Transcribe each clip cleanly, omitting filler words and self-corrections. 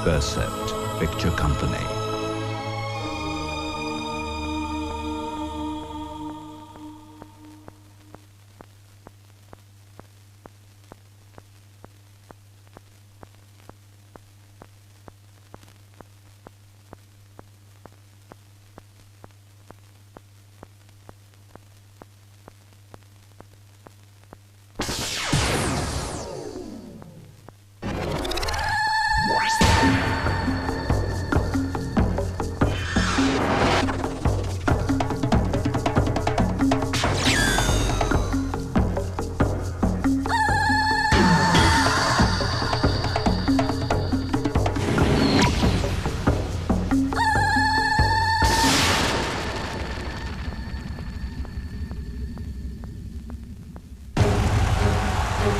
Percept Picture Company.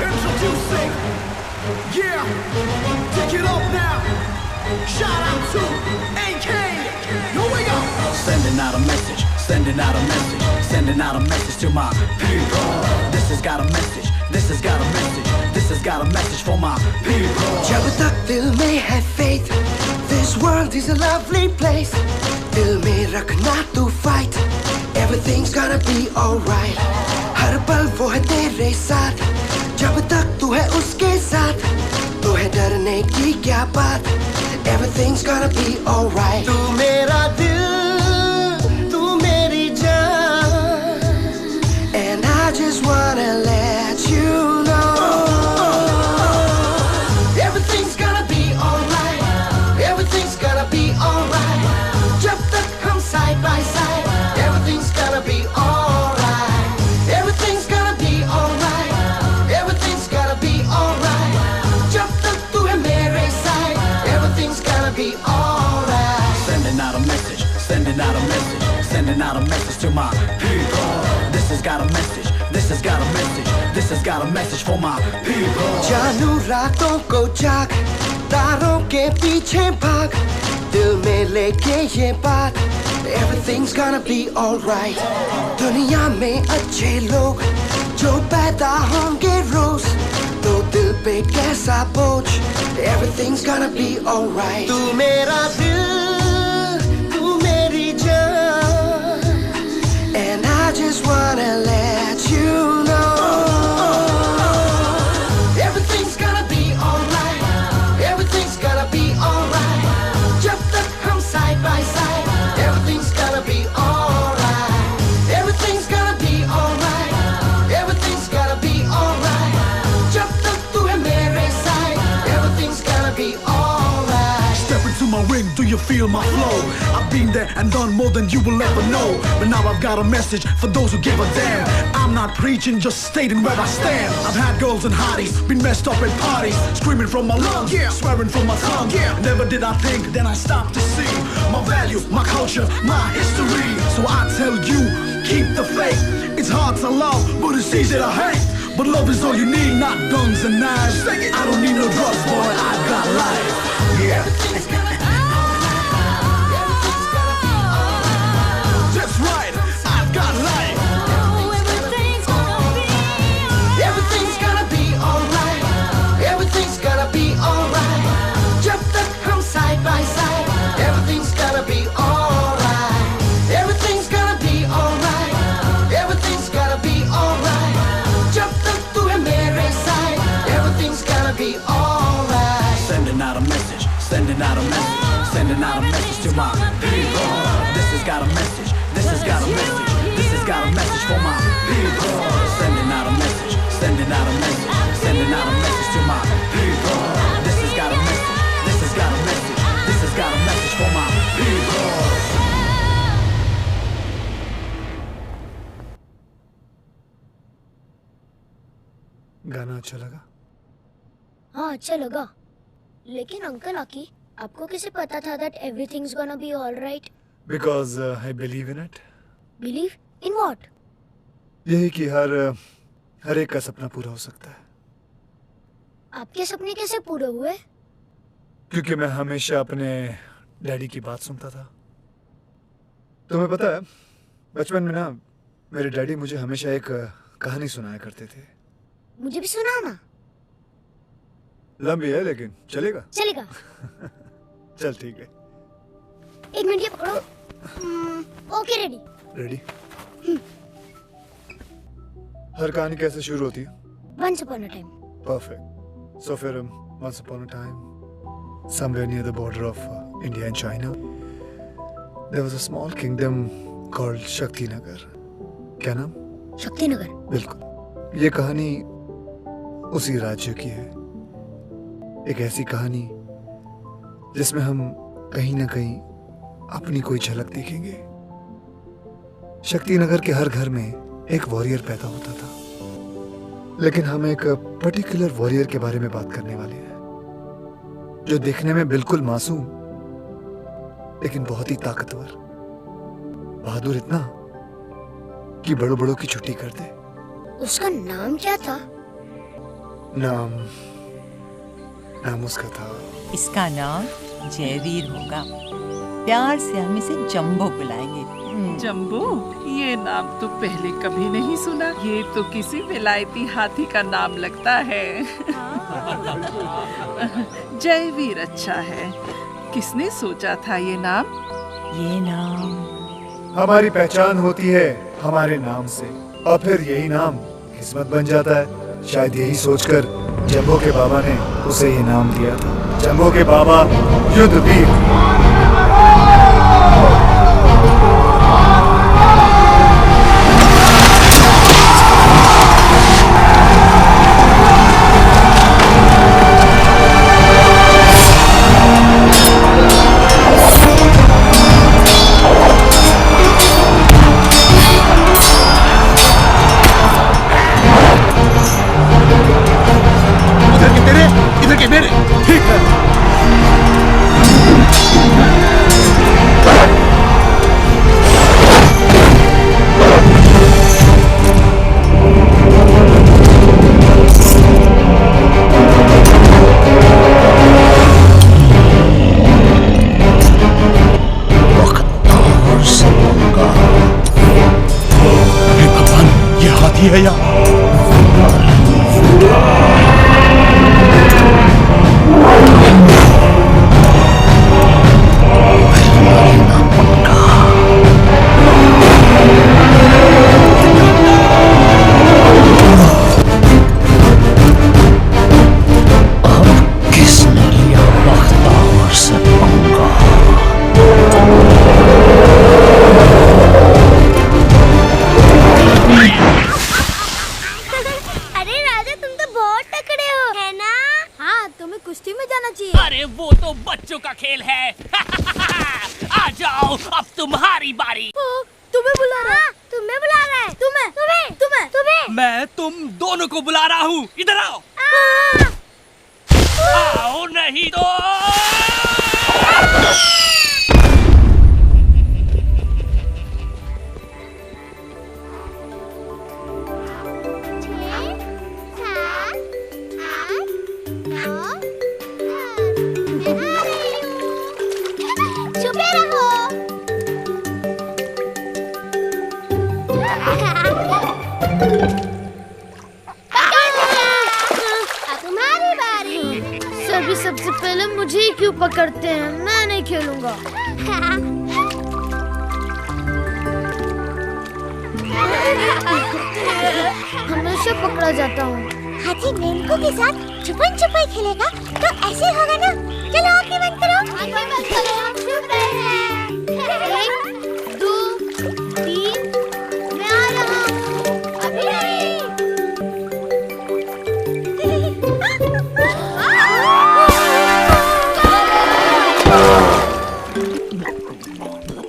Introducing, yeah, take it up now. Shout out to AK. Here we go. Sending out a message, sending out a message, sending out a message to my people. This has got a message, this has got a message, this has got a message for my people. जब तक दिल में है faith, this world is a lovely place. दिल में रखना तू fight, everything's gonna be alright. हर पल वो है तेरे साथ, जब तक तू है उसके साथ, तो है डरने की क्या बात. Everything's gonna be alright. तू मेरा दिल, तू मेरी जान, and I just wanna let you know. Everything's gonna be alright. Everything's gonna be alright. जब तक हम side by side, everything's gonna be alright. Everything's gonna be alright. Everything's gonna be alright. जब तक तू है मेरे side, everything's gonna be alright. Sending out a message, sending out a message, sending out a message to my people. This has got a message, this has got a message, this has got a message for my people. जानू रातों को जाग, तारों के पीछे भाग, दिल में लेके ये बात. Everything's gonna be alright. दुनिया में अच्छे लोग जो पैदा होंगे रोज, तो दिल पे कैसा बोझ. Everything's gonna be alright. तू मेरा दिल, तू मेरी जान, and I just wanna let you know. Everything's gonna be alright. Everything's gonna be alright. जब तक हम side by side, everything's gonna be alright. Everything's gonna be alright. Everything's gonna be alright. जब तक तू है मेरे side, everything's gonna be alright. Step into my ring, do you feel my flow? I've been there and done more than you will ever know. But now I've got a message for those who give a damn. I'm not preaching, just stating where I stand. I've had girls and hotties, been messed up at parties, screaming from my lungs, swearing from my tongue. Never did I think, then I stopped to see my value, my culture, my history. So I tell you, keep the faith. It's hard to love, but it's easy to hate. But love is all you need, not guns and knives. I don't need no drugs, boy, I've got life. Yeah. That's right, I've got life. Everything's gonna be alright. Everything's gonna be alright. जब तक हम side by side, everything's gonna be alright. Everything's gonna be alright. Everything's gonna be alright. जब तक तू है मेरे side, everything's gonna be alright. Sending out a message, sending out a message, sending out a message to my people. This has got a message, this has got a message, this has got a message for my people. Sending out a message, sending out a message, sending out a message to my people. This has got a message, this has got a message, this has got a message for my people. गाना अच्छा लगा? हाँ अच्छा लगा. लेकिन uncle आकी, आपको कैसे पता था that everything's gonna be alright? Because I believe in it. Believe in what? यही कि हर एक का सपना पूरा हो सकता है. आपके सपने कैसे पूरे हुए? क्योंकि मैं हमेशा अपने डैडी की बात सुनता था. तुम्हें पता है, बचपन में ना मेरे डैडी मुझे हमेशा एक कहानी सुनाया करते थे. मुझे भी सुनाओ ना. लंबी है लेकिन चलेगा? चलेगा. चल ठीक है। एक मिनट ये पकड़ो। Okay ready. रेडी? हर कहानी कैसे शुरू होती है? Once upon a time. Perfect. So फिर once upon a time, somewhere near the border of India and China, there was a small kingdom called Shakti Nagar. क्या नाम? शक्ति नगर। बिल्कुल। ये कहानी उसी राज्य की है। एक ऐसी कहानी जिसमें हम कहीं ना कहीं अपनी कोई झलक देखेंगे। शक्ति नगर के हर घर में एक वॉरियर पैदा होता था, लेकिन हम एक पर्टिकुलर वॉरियर के बारे में बात करने वाले हैं, जो देखने में बिल्कुल मासूम लेकिन बहुत ही ताकतवर, बहादुर इतना कि बड़ों बड़ों की छुट्टी कर दे। उसका नाम क्या था? नाम उसका था। इसका नाम जयवीर होगा। प्यार से हम इसे जंबो बुलाएंगे। जंबो? ये नाम तो पहले कभी नहीं सुना। ये तो किसी विलायती हाथी का नाम लगता है। जयवीर अच्छा है। किसने सोचा था ये नाम? ये नाम हमारी पहचान होती है हमारे नाम से, और फिर यही नाम किस्मत बन जाता है। शायद यही सोचकर जंबो के बाबा ने उसे ये नाम दिया था। जंबो के बाबा युद्धवीर। इधर के मेरे। ठीक है। भगवान, ये हाथी है या मैं तुम दोनों को बुला रहा हूँ। इधर आओ। आओ नहीं तो सबसे पहले मुझे ही क्यों पकड़ते हैं? मैं नहीं खेलूंगा। हमेशा पकड़ा जाता हूँ। हाथी मेंढकों के साथ छुपन छुपाई खेलेगा तो ऐसे होगा ना। चलो आंखें बंद करो। आंखें बंद करो, हम छुप रहे हैं। 1, 2, 3, मैं आ रहा हूँ। अभी नहीं।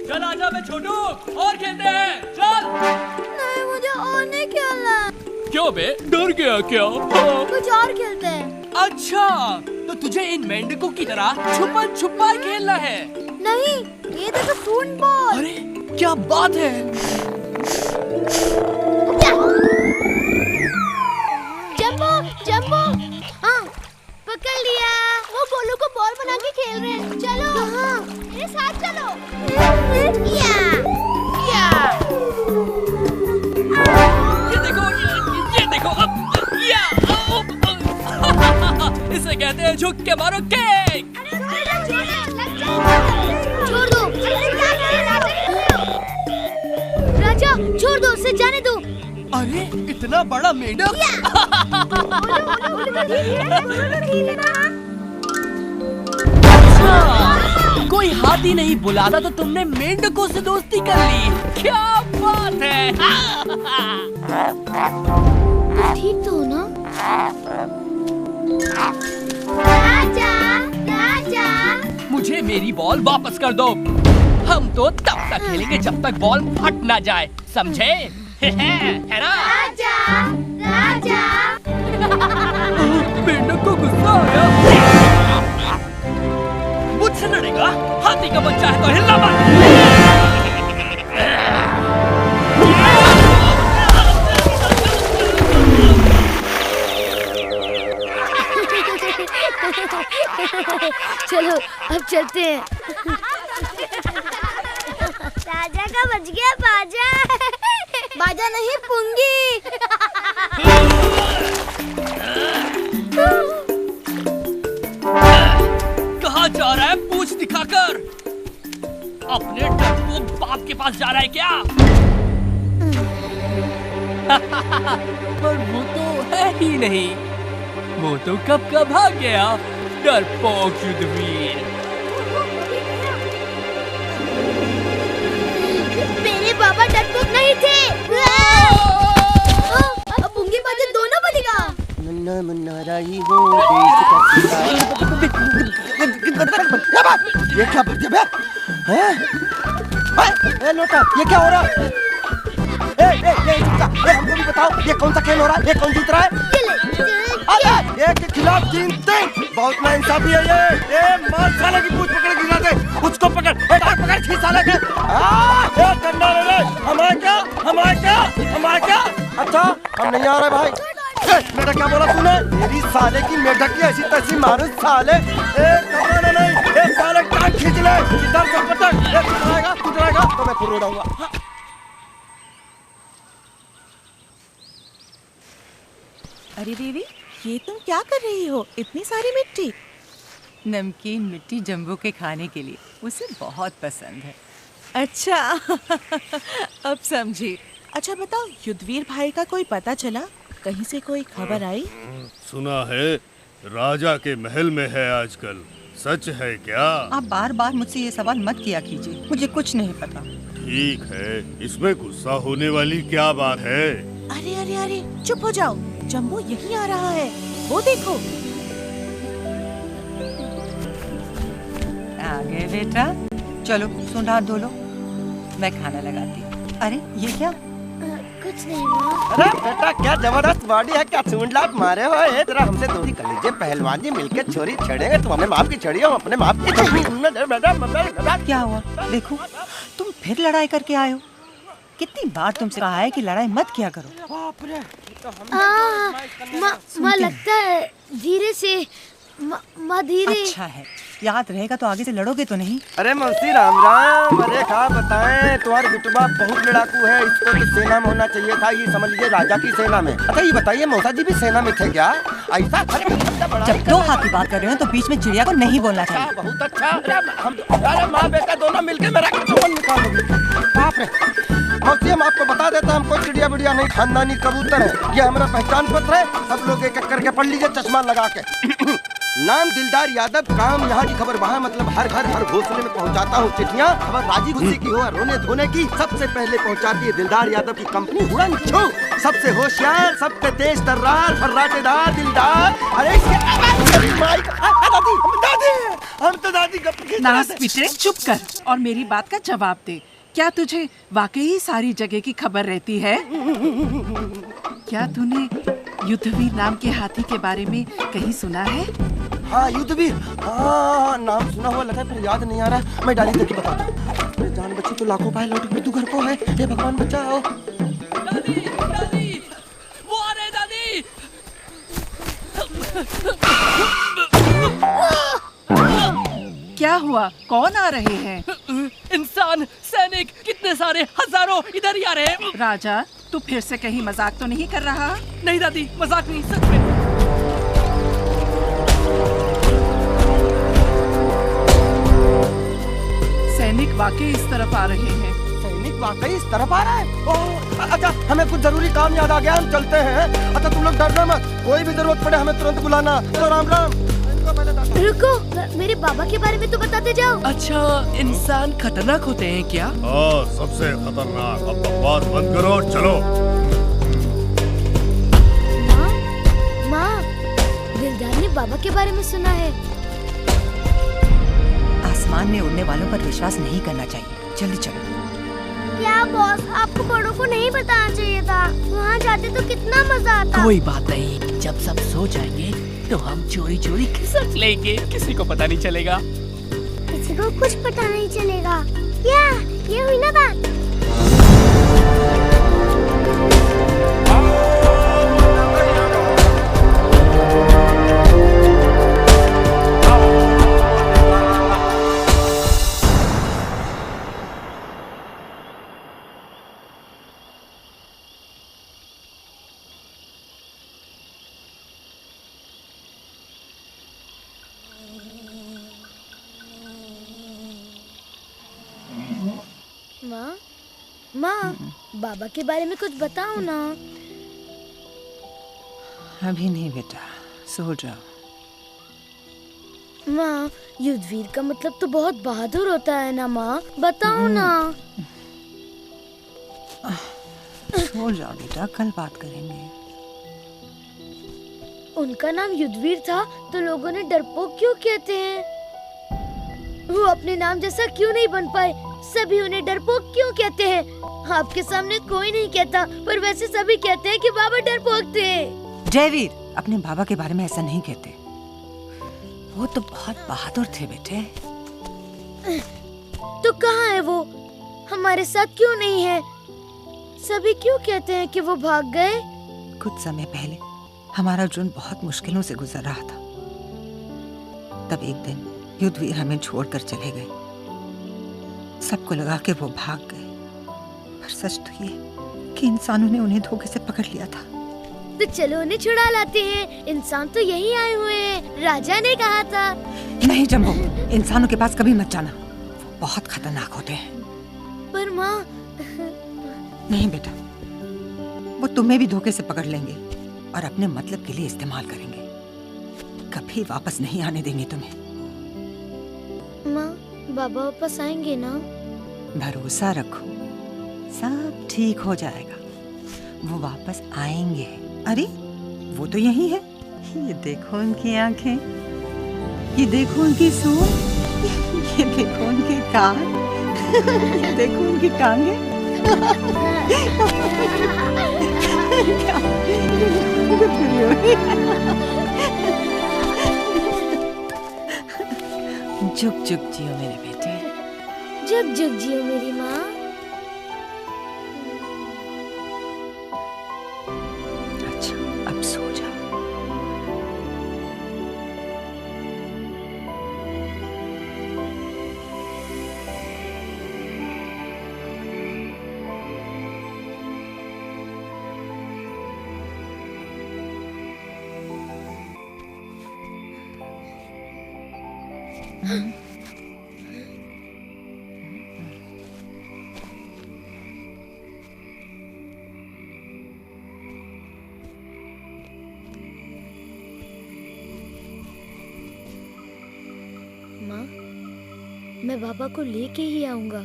चल आजा बे छोटू, और खेलते हैं। चल। नहीं, मुझे और नहीं खेलना। क्यों बे, डर गया क्या? कुछ और खेलते हैं। अच्छा, तो तुझे इन मेंढकों की तरह छुपन छुपाई खेलना है? नहीं, ये देखो सूंड बॉल। अरे क्या बात है। जंबो, जंबो, हाँ, पकड़ लिया। वो गोलू को बॉल बना के खेल रहे हैं। चलो, हाँ, मेरे साथ चलो। ये देखो अब इसे कहते हैं झुक के मारो केक। अरे लग जा। अरे इतना बड़ा मेंढक। कोई हाथी नहीं बुलाता तो तुमने मेंढकों से दोस्ती कर ली। क्या बात है। ठीक तो हो ना? राजा, राजा। मुझे मेरी बॉल वापस कर दो। हम तो तब तक खेलेंगे जब तक बॉल फट ना जाए, समझे? है ना? राजा, राजा। मेंढक को गुस्सा आया। मुझसे लड़ेगा? हाथी का बच्चा है तो हिलना मत। चलो अब चलते हैं। राजा का बच गया बाजा। बाजा नहीं, पुंगी। कहाँ जा रहा है पूछ दिखाकर? अपने डरपोक बाप के पास जा रहा है क्या? पर वो तो है ही नहीं। वो तो कब का भाग गया, डरपोक युद्धवीर। मेरे बाबा डरपोक नहीं थे। अब पुंगी बाजा दोनों बनेगा। मुन्ना मुन्ना राही हो देश का ये क्या बच्चे बे? हैं? ए लोटा, ये क्या हो रहा है? हमको भी बताओ, ये कौन सा खेल हो रहा है? ये कौन जीत रहा है? एक के खिलाफ 3-3। बहुत नाइंसाफी है ये मार साले की पूंछ पकड़ गिरा दे। उसको पकड़, पकड़ खींच साले के। हमारे क्या? अच्छा, हम नहीं आ रहे भाई। मेरा क्या बोला तूने? मेरी साले की मेढक की ऐसी तैसी मारू साले। नहीं, साले टांग खींच ले। इधर से पटक। तू डराएगा तो मैं फिर उड़ाऊंगा। अरे देवी, ये तुम क्या कर रही हो? इतनी सारी मिट्टी। नमकीन मिट्टी जम्बो के खाने के लिए, उसे बहुत पसंद है। अच्छा अब समझी। अच्छा बताओ, युद्धवीर भाई का कोई पता चला? कहीं से कोई खबर आई? सुना है राजा के महल में है आजकल। सच है क्या? आप बार बार मुझसे ये सवाल मत किया कीजिए, मुझे कुछ नहीं पता। ठीक है, इसमें गुस्सा होने वाली क्या बात है? अरे अरे अरे, चुप हो जाओ। जम्बो यहीं आ रहा है, वो देखो। आ गए बेटा, चलो सुन हाथ धो लो, मैं खाना लगाती हूँ। अरे ये क्या? कुछ नहीं माँ। अरे बेटा, क्या जबरदस्त बॉडी है, क्या चूंडलाट मारे हो। जरा हमसे दो कलीजे पहलवान जी मिलके छोरी छेड़ेंगे। तुम अपने बाप की छड़ी हो, अपने बाप की। क्या हुआ? देखो तुम फिर लड़ाई करके आए हो। कितनी बार तुमसे कहा है कि लड़ाई मत किया करो। माँ लगता है धीरे से। माँ धीरे। अच्छा है, याद रहेगा तो आगे से लड़ोगे तो नहीं? अरे मौसी राम राम। अरे क्या बताएं, तुम्हारा बिटुआ बहुत लड़ाकू है। इसको तो सेना में होना चाहिए था। ये समझ लीजिए राजा की सेना में। अच्छा ये बताइए, मौसा जी भी सेना में थे क्या? ऐसा? जब दो हाथ की बात कर रहे हो तो बीच में चिड़िया को नहीं बोलना चाहिए। बहुत अच्छा। अरे माँ बेटा दोनों मिलकर मेरा निकालोगे। बाप रे मौसी, हम आपको बता देते हैं, हम कोई चिड़िया बिड़िया नहीं, खानदानी कबूतर है। ये हमारा पहचान पत्र है। सब लोग एक एक करके पढ़ लीजिए चश्मा लगा के। नाम दिलदार यादव, काम यहाँ की खबर वहाँ, मतलब हर घर हर घोंसले में पहुँचाता हूँ चिट्ठियाँ। खबर राजी खुशी की हो, रोने धोने की, सबसे पहले पहुँचाती है दिलदार यादव की कंपनी उड़न छू। सबसे होशियार, सबसे तेज तर्रार, फर्राटेदार दिलदार। अरे दादी, हम तो दादी नास पीटे, चुप कर और मेरी बात का जवाब दे। क्या तुझे वाकई सारी जगह की खबर रहती है? क्या तूने युद्धवीर नाम के हाथी के बारे में कहीं सुना है? हाँ युद्धवीर, हाँ नाम सुना हुआ लगा पर याद नहीं आ रहा। मैं डाली देखी बताता हूँ। जान बच्ची तो लाखों पायलट मृत्यु घर को है। हे भगवान बचाओ। दादी, दादी, वो आ रहे दादी। क्या हुआ? कौन आ रहे हैं? इंसान, सैनिक, कितने सारे, हजारों इधर ही आ रहे हैं। राजा, तू फिर से कहीं मजाक तो नहीं कर रहा? नहीं दादी, मजाक नहीं, सच में। सैनिक वाकई इस तरफ आ रहे हैं। सैनिक जीत वाकई इस तरफ आ रहा है। ओह, अच्छा हमें कुछ जरूरी काम याद आ गया, हम चलते हैं। अच्छा तुम लोग डरना मत, कोई भी जरूरत पड़े हमें तुरंत बुलाना। तो राम राम। रुको, मेरे बाबा के बारे में तो बताते जाओ। अच्छा, इंसान खतरनाक होते हैं क्या? हाँ, सबसे खतरनाक। अब बकवास बंद करो और चलो। माँ, दिलदार ने बाबा के बारे में सुना है। आसमान में उड़ने वालों पर विश्वास नहीं करना चाहिए। जल्दी चलो। क्या बॉस, आपको बड़ों को नहीं बताना चाहिए था। वहाँ जाते तो कितना मजा आता। कोई बात नहीं, जब सब सो जाएंगे तो हम चोरी चोरी खिसक लेंगे, किसी को पता नहीं चलेगा। किसी को कुछ पता नहीं चलेगा। क्या ये हुई ना बात। माँ, बाबा के बारे में कुछ बताओ ना। अभी नहीं बेटा, सो जाओ। माँ, युद्धवीर का मतलब तो बहुत बहादुर होता है ना माँ, बताओ ना। सो जाओ बेटा, कल बात करेंगे। उनका नाम युद्धवीर था तो लोगों ने डरपोक क्यों कहते हैं? वो अपने नाम जैसा क्यों नहीं बन पाए? सभी उन्हें डरपोक क्यों कहते हैं? आपके सामने कोई नहीं कहता, पर वैसे सभी कहते हैं कि बाबा डरपोक थे। जयवीर, अपने बाबा के बारे में ऐसा नहीं कहते। वो तो बहुत बहादुर थे बेटे। तो कहाँ है वो? हमारे साथ क्यों नहीं है? सभी क्यों कहते हैं कि वो भाग गए? कुछ समय पहले हमारा अर्जुन बहुत मुश्किलों से गुजर रहा था। तब एक दिन युद्धवीर हमें छोड़कर चले गए। सबको लगा कि वो भाग गए, पर सच तो ये कि इंसानों ने उन्हें धोखे से पकड़ लिया था। तो चलो उन्हें छुड़ा लाते हैं। इंसान तो यही आए हुए हैं, राजा ने कहा था। नहीं जम्बो, इंसानों के पास कभी मत जाना, वो बहुत खतरनाक होते हैं। पर माँ। नहीं बेटा, वो तुम्हें भी धोखे से पकड़ लेंगे और अपने मतलब के लिए इस्तेमाल करेंगे। कभी वापस नहीं आने देंगे तुम्हें। माँ, बाबा वापस आएंगे ना? भरोसा रखो, सब ठीक हो जाएगा। वो वापस आएंगे। अरे वो तो यही है। ये देखो उनकी आंखें, ये देखो उनकी सूंड, ये देखो उनके कान, ये देखो उनकी टांगे। जुग जुग जियो मेरे बेटे। जुग जुग जियो मेरी माँ। अच्छा, अब सो जाओ। माँ, मैं बाबा को लेके ही आऊंगा।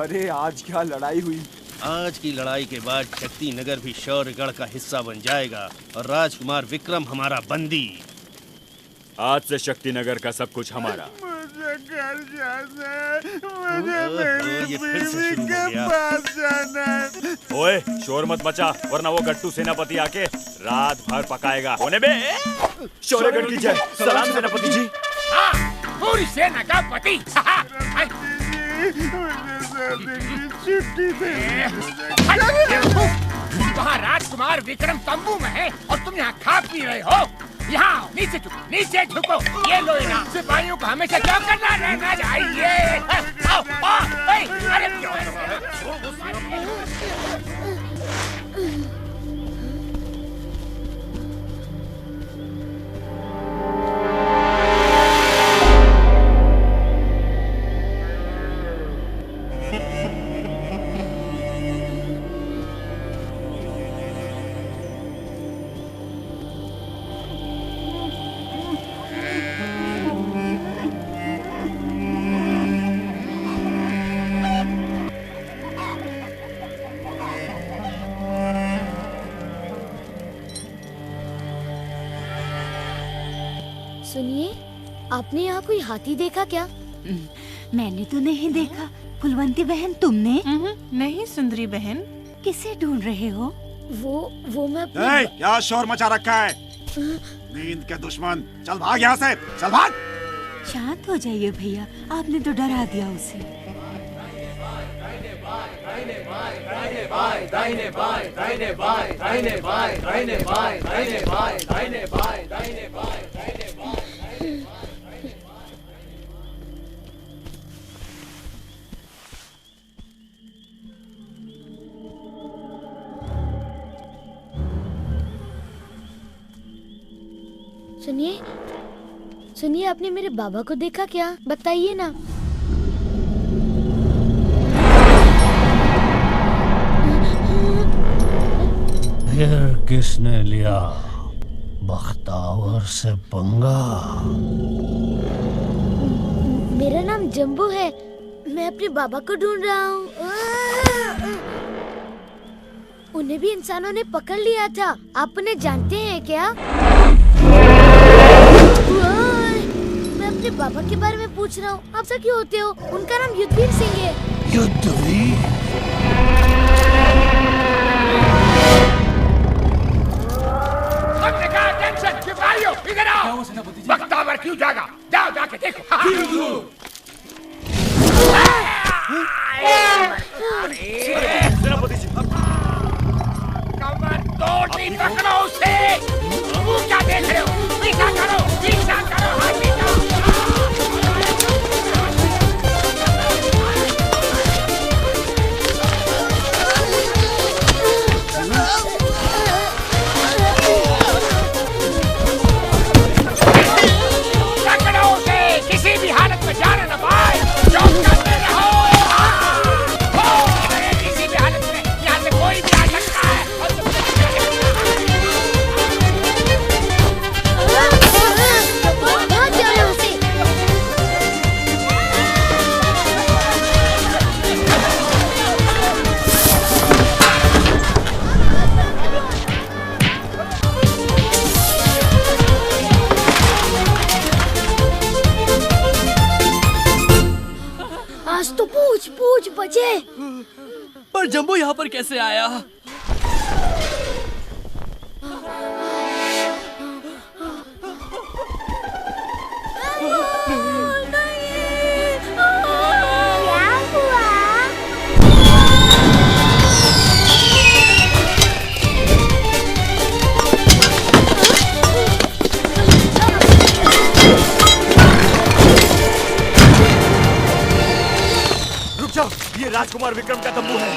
अरे आज क्या लड़ाई हुई। आज की लड़ाई के बाद शक्ति नगर भी शौर्यगढ़ का हिस्सा बन जाएगा और राजकुमार विक्रम हमारा बंदी। आज से शक्ति नगर का सब कुछ हमारा। मुझे घर जाना है, मुझे मेरी बीवी के पास जाना है। ओए शोर मत मचा, वरना वो गट्टू सेनापति आके रात भर पकाएगा। होने बे। शौर्यगढ़ की जय। सलाम सेनापति जी। पूरी सेना का पति। छुट्टी दे। वहाँ राजकुमार विक्रम तंबू में है और तुम यहाँ खा पी रहे हो। यहाँ नीचे झुको, नीचे झुको। ये लो ना, सिपाहियों को हमेशा क्या करना रहना चाहिए। आओ, अरे सुनिए, आपने यहाँ कोई हाथी देखा क्या? मैंने तो नहीं देखा। फुलवंती बहन, तुमने? नहीं सुंदरी बहन। किसे ढूंढ रहे हो? वो मैं ए, क्या शोर मचा रखा है? नींद के दुश्मन, चल भाग यहाँ से, चल भाग। शांत हो जाइए भैया, आपने तो डरा दिया उसे। सुनिए, सुनिए, आपने मेरे बाबा को देखा क्या? बताइए ना। फिर किसने लिया बख्तावर से पंगा? मेरा नाम जम्बू है। मैं अपने बाबा को ढूंढ रहा हूँ। उन्हें भी इंसानों ने पकड़ लिया था। आप उन्हें जानते हैं क्या? मैं अपने बाबा के बारे में पूछ रहा हूँ। आप सब क्यों होते हो? उनका नाम युद्धवीर सिंह है। युद्धवीर? हमने कहा टेंशन, सिपाहियों इधर आओ। बख्तावर क्यों जागा? जाओ जाके देखो। सेनापति जी, कमर तोड़ पकड़ो उसे। वो क्या देख रहे हो? पीछा करो, पीछा करो, हाथी का। पकड़ो उसे, किसी भी हालत में जाने न पाए। जो करते रहो। किसी भी हालत में यहाँ से कोई भी आ सकता है। आज तो पूछ बचे। पर जम्बू यहाँ पर कैसे आया? ये राजकुमार विक्रम का तंबू है।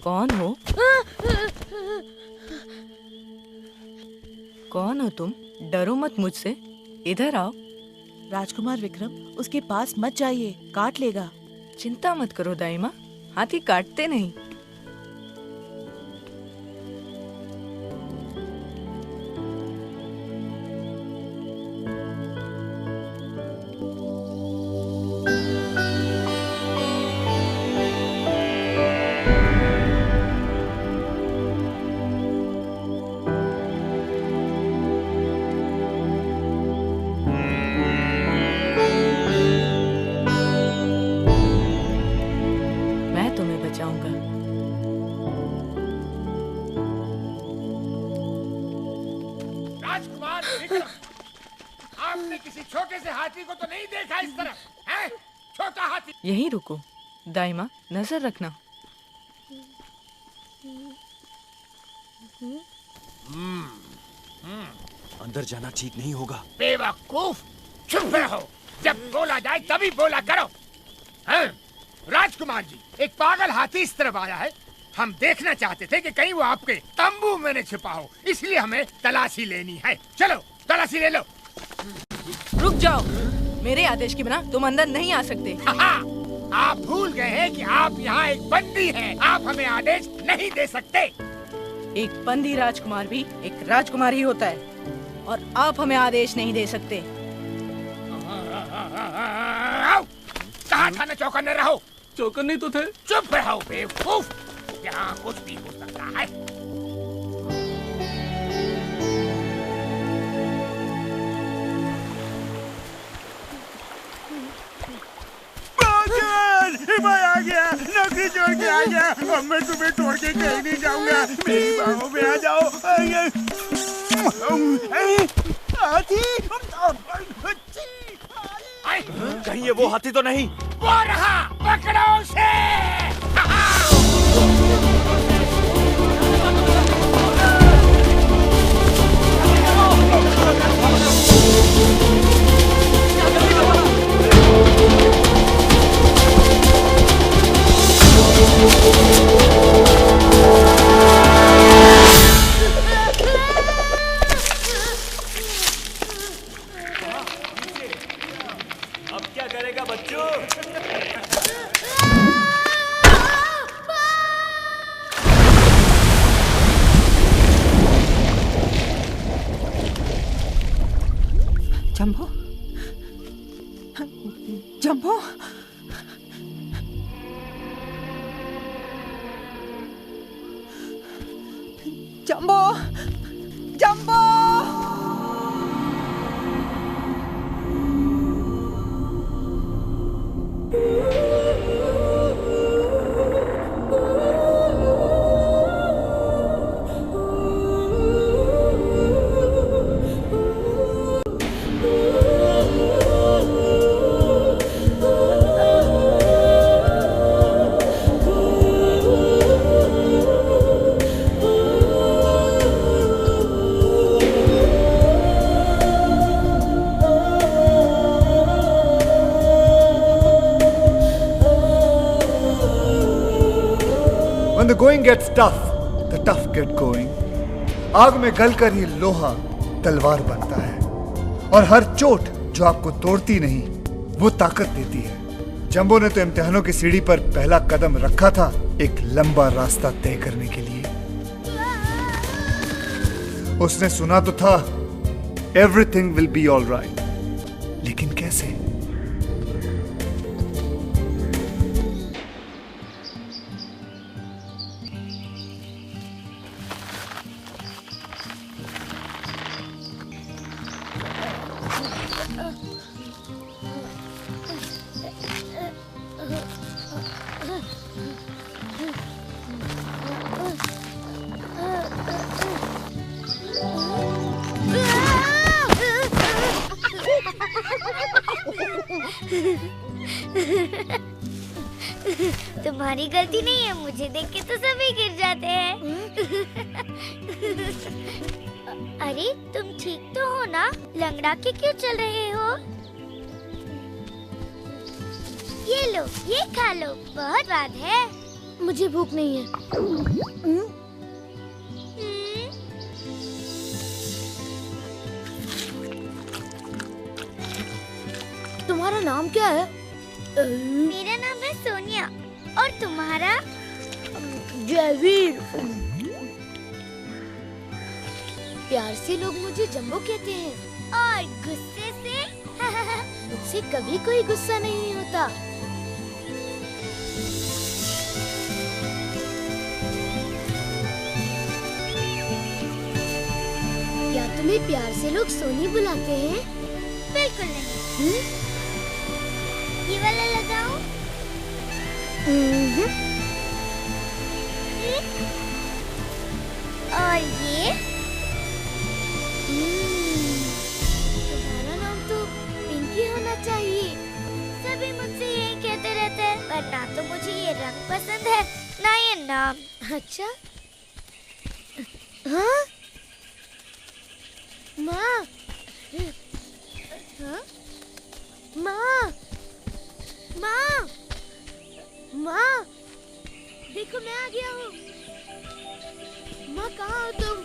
कौन हो? कौन हो तुम? डरो मत मुझसे, इधर आओ। राजकुमार विक्रम, उसके पास मत जाइए, काट लेगा। चिंता मत करो दाइमा, हाथी काटते नहीं। आपने किसी छोटे से हाथी को तो नहीं देखा इस तरफ, हैं? छोटा हाथी। यहीं रुको, दाइमा नजर रखना। अंदर जाना ठीक नहीं होगा। बेवकूफ, चुप रहो। जब बोला जाए तभी बोला करो। हैं? राजकुमार जी, एक पागल हाथी इस तरफ आया है। हम देखना चाहते थे कि कहीं वो आपके तंबू में न छिपा हो, इसलिए हमें तलाशी लेनी है। चलो तलाशी ले लो। रुक जाओ, मेरे आदेश के बिना तुम अंदर नहीं आ सकते। आप भूल गए हैं कि आप यहाँ एक बंदी हैं। आप हमें आदेश नहीं दे सकते। एक बंदी राजकुमार भी एक राजकुमार ही होता है, और आप हमें आदेश नहीं दे सकते। कहा था ना चौकन्ने रहो। चौकन्ने तो थे। चुप रहो बेवकूफ, यहाँ कुछ भी हो सकता है। मैं आ गया, नौकरी छोड़ के आ गया। अब मैं तुम्हें छोड़ के कहीं नहीं जाऊंगा। मेरी बाहों में आ जाओ। कहीं ये वो हाथी तो नहीं? वो रहा, पकड़ो उसे। अब क्या करेगा बच्चों? Jumbo, jumbo, jumbo, jumbo. When the going gets tough, the tough get going. आग में गलकर ही लोहा तलवार बनता है और हर चोट जो आपको तोड़ती नहीं वो ताकत देती है। जंबो ने तो इम्तिहानों की सीढ़ी पर पहला कदम रखा था एक लंबा रास्ता तय करने के लिए। उसने सुना तो था everything will be all right, लेकिन कैसे? तुम्हारी गलती नहीं है, मुझे देख के तो सभी गिर जाते हैं। अरे तुम ठीक तो हो ना? लंगड़ा के क्यों चल रहे हो? ये लो, ये खा लो, बहुत बात है। मुझे भूख नहीं है। तुम्हारा नाम क्या है? मेरा नाम है सोनिया, और तुम्हारा? जयवीर। प्यार से लोग मुझे जंबो कहते हैं। और गुस्से से? मुझसे कभी कोई गुस्सा नहीं होता। क्या तुम्हें प्यार से लोग सोनी बुलाते हैं? बिल्कुल नहीं। ये वाला लगाऊं? और ये? तुम्हारा नाम तो पिंकी होना चाहिए। सभी मुझसे यही कहते रहते हैं, पर ना तो मुझे ये रंग पसंद है ना ये नाम। अच्छा? हाँ? माँ, हाँ? माँ, माँ, माँ, देखो मैं आ गया हूँ। माँ कहाँ हो तुम?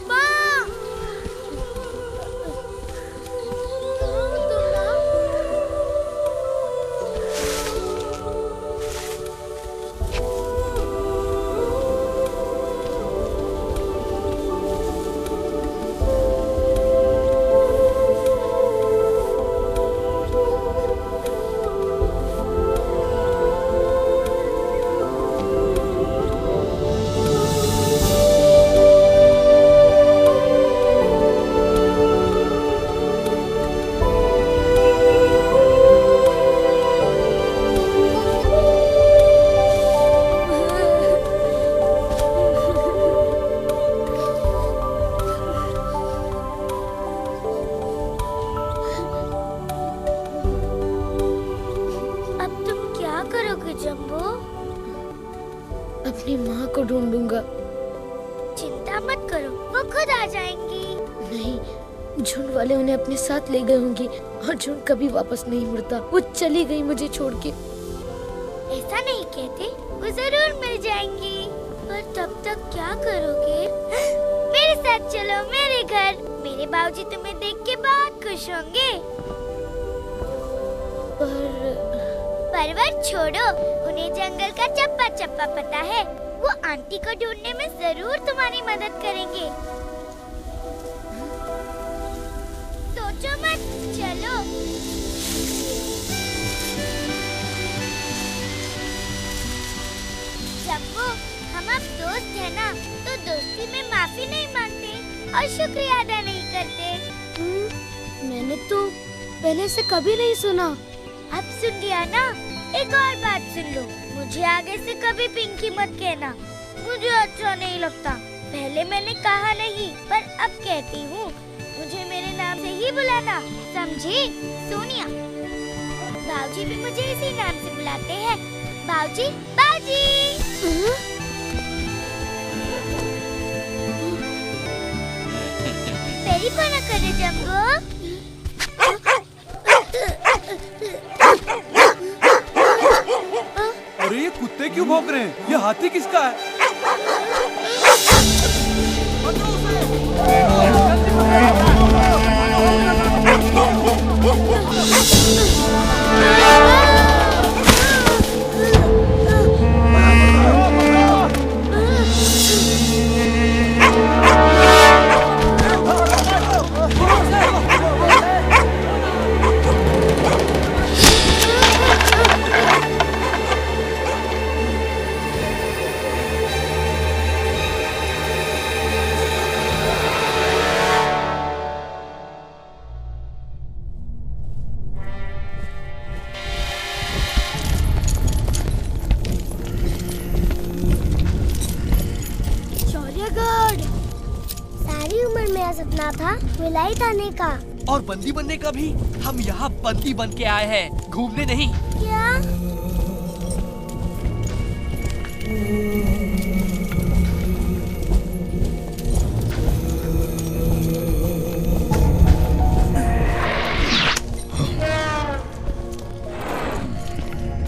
माँ, अपनी माँ को ढूंढूंगा। चिंता मत करो, वो खुद आ जाएंगी। नहीं, झुंड वाले उन्हें अपने साथ ले गए होंगे और झुंड कभी वापस नहीं मुड़ता। वो चली गई मुझे छोड़ के। ऐसा नहीं कहते, वो जरूर मिल जाएंगी। पर तब तक क्या करोगे? मेरे साथ चलो मेरे घर। मेरे बाबूजी तुम्हें देख के बहुत खुश होंगे। परवर छोड़ो, उन्हें जंगल का चप्पा चप्पा पता है। वो आंटी को ढूंढने में जरूर तुम्हारी मदद करेंगे। सोचो मत, चलो। जम्बो, हम अब दोस्त है ना, तो दोस्ती में माफी नहीं मांगते और शुक्रिया अदा नहीं करते। मैंने तो पहले से कभी नहीं सुना। अब सुन लिया ना? एक और बात सुन लो, मुझे आगे से कभी पिंकी मत कहना, मुझे अच्छा नहीं लगता। पहले मैंने कहा नहीं, पर अब कहती हूँ, मुझे मेरे नाम से ही बुलाना, समझी? सोनिया। बाऊजी भी मुझे इसी नाम से बुलाते हैं। बाऊजी, बाऊजी। तेरी पना करे जम्बो। अरे ये कुत्ते क्यों भौंक रहे हैं? ये हाथी किसका है? सपना था विलायत आने का और बंदी बनने का भी। हम यहाँ बंदी बन के आए हैं, घूमने नहीं। क्या?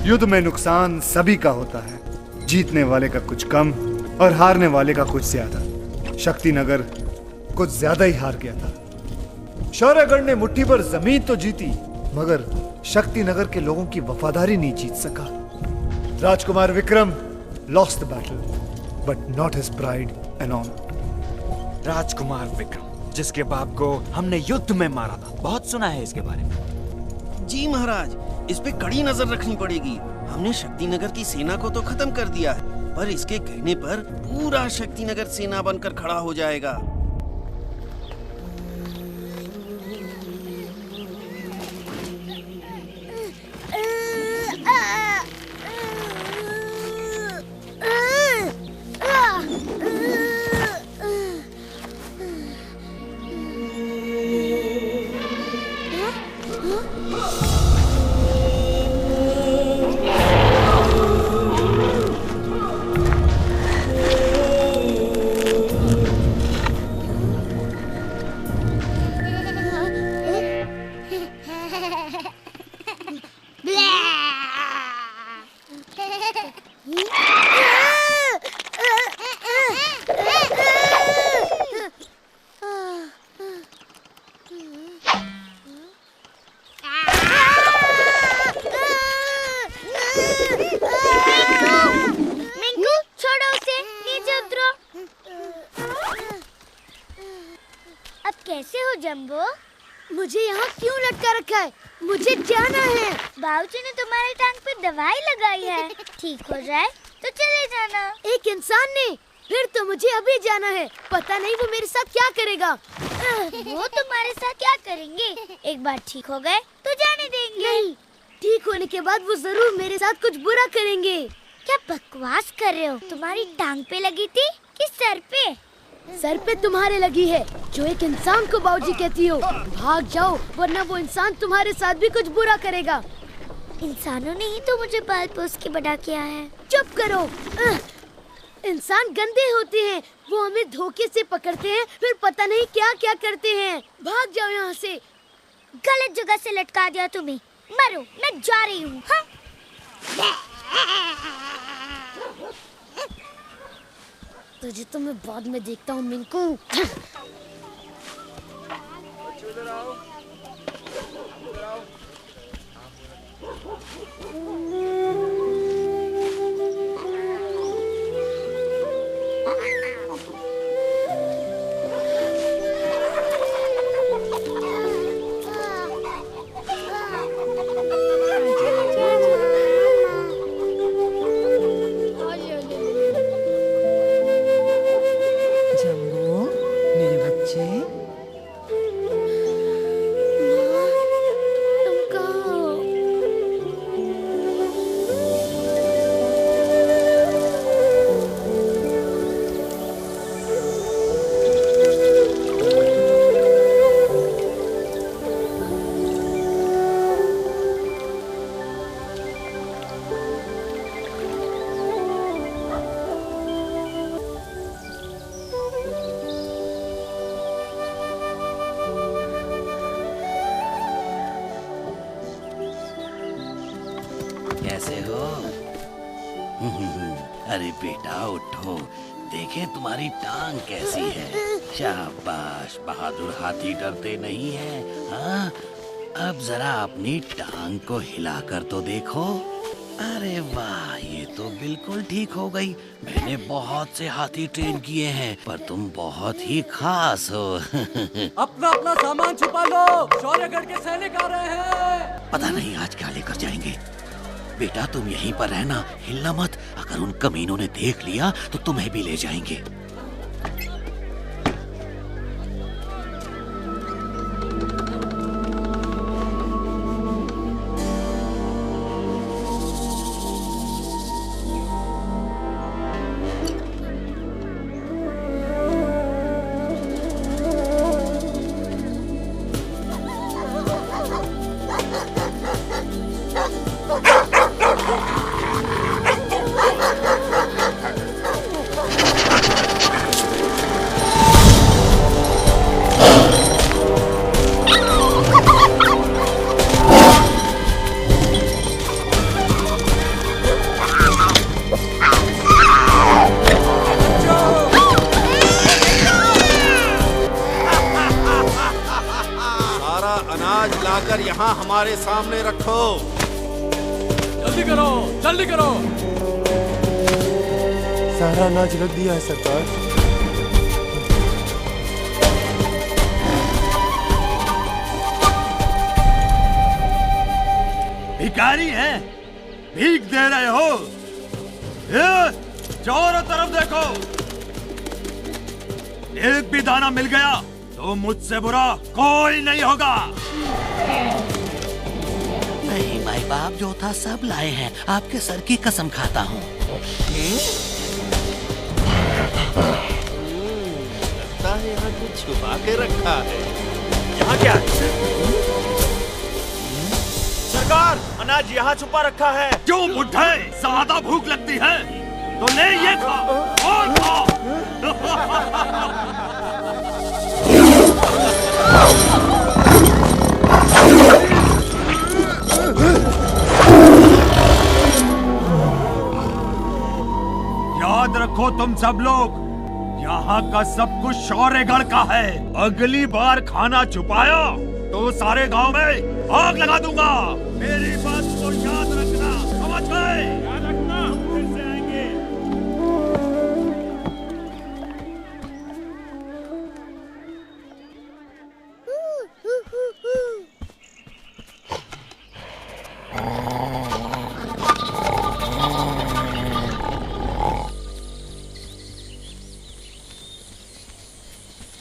युद्ध में नुकसान सभी का होता है, जीतने वाले का कुछ कम और हारने वाले का कुछ ज्यादा। शक्तिनगर कुछ ज्यादा ही हार गया था। शौर्यगढ़ ने मुट्ठी भर जमीन तो जीती, मगर शक्तिनगर के लोगों की वफादारी नहीं जीत सका। राजकुमार Vikram lost the battle, but not his pride and honour. राजकुमार विक्रम, जिसके बाप को हमने युद्ध में मारा था, बहुत सुना है इसके बारे में। जी महाराज, इस पे कड़ी नजर रखनी पड़ेगी। हमने शक्तिनगर की सेना को तो खत्म कर दिया है, पर इसके कहने पर पूरा शक्तिनगर सेना बनकर खड़ा हो जाएगा। जम्बो, मुझे यहाँ क्यों लटका रखा है? मुझे जाना है। बाबूजी ने तुम्हारी टांग पे दवाई लगाई है, ठीक हो जाए तो चले जाना। एक इंसान ने? फिर तो मुझे अभी जाना है। पता नहीं वो मेरे साथ क्या करेगा। वो तुम्हारे साथ क्या करेंगे? एक बार ठीक हो गए तो जाने देंगे। नहीं, ठीक होने के बाद वो जरूर मेरे साथ कुछ बुरा करेंगे। क्या बकवास कर रहे हो? तुम्हारी टांग पे लगी थी कि सर पे? सर पे तुम्हारे लगी है, जो एक इंसान को बाबूजी कहती हो। भाग जाओ, वरना वो इंसान तुम्हारे साथ भी कुछ बुरा करेगा। इंसानों ने ही तो मुझे पाल पोस के बड़ा किया है। चुप करो। इंसान गंदे होते हैं, वो हमें धोखे से पकड़ते हैं, फिर पता नहीं क्या क्या करते हैं। भाग जाओ यहाँ से। गलत जगह से लटका दिया तुम्हें। मरो, मैं जा रही हूँ। हाँ? तुझे तो मैं बाद में देखता हूँ मिंकू। कैसे हो? अरे बेटा उठो, देखें तुम्हारी टांग कैसी है। शाबाश, बहादुर हाथी डरते नहीं हैं। हाँ, अब जरा अपनी टांग को हिलाकर तो देखो। अरे वाह, ये तो बिल्कुल ठीक हो गई। मैंने बहुत से हाथी ट्रेन किए हैं, पर तुम बहुत ही खास हो। अपना अपना सामान छुपा लो, शौर्यगढ़ के सैनिक आ रहे हैं। पता नहीं आज क्या लेकर जाएंगे। बेटा तुम यहीं पर रहना, हिलना मत। अगर उन कमीनों ने देख लिया तो तुम्हें भी ले जाएंगे। यहाँ हमारे सामने रखो। जल्दी करो, जल्दी करो। सारा अनाज रख दिया है सरकार। भिखारी हैं, भीख दे रहे हो? चारों तरफ देखो, एक भी दाना मिल गया तो मुझसे बुरा कोई नहीं होगा। नहीं माई बाप, जो था सब लाए हैं। आपके सर की कसम खाता हूँ। लगता है यहाँ कुछ छुपा के रखा है। यहाँ क्या है? सरकार, अनाज यहाँ छुपा रखा है। क्यों बुढ़े, ज्यादा भूख लगती है तो ले ये खा और खा। याद रखो तुम सब लोग, यहाँ का सब कुछ शौर्यगढ़ का है। अगली बार खाना छुपाया तो सारे गांव में आग लगा दूंगा। मेरी बात को याद रखना, समझ गए? याद रखना, फिर से आएंगे।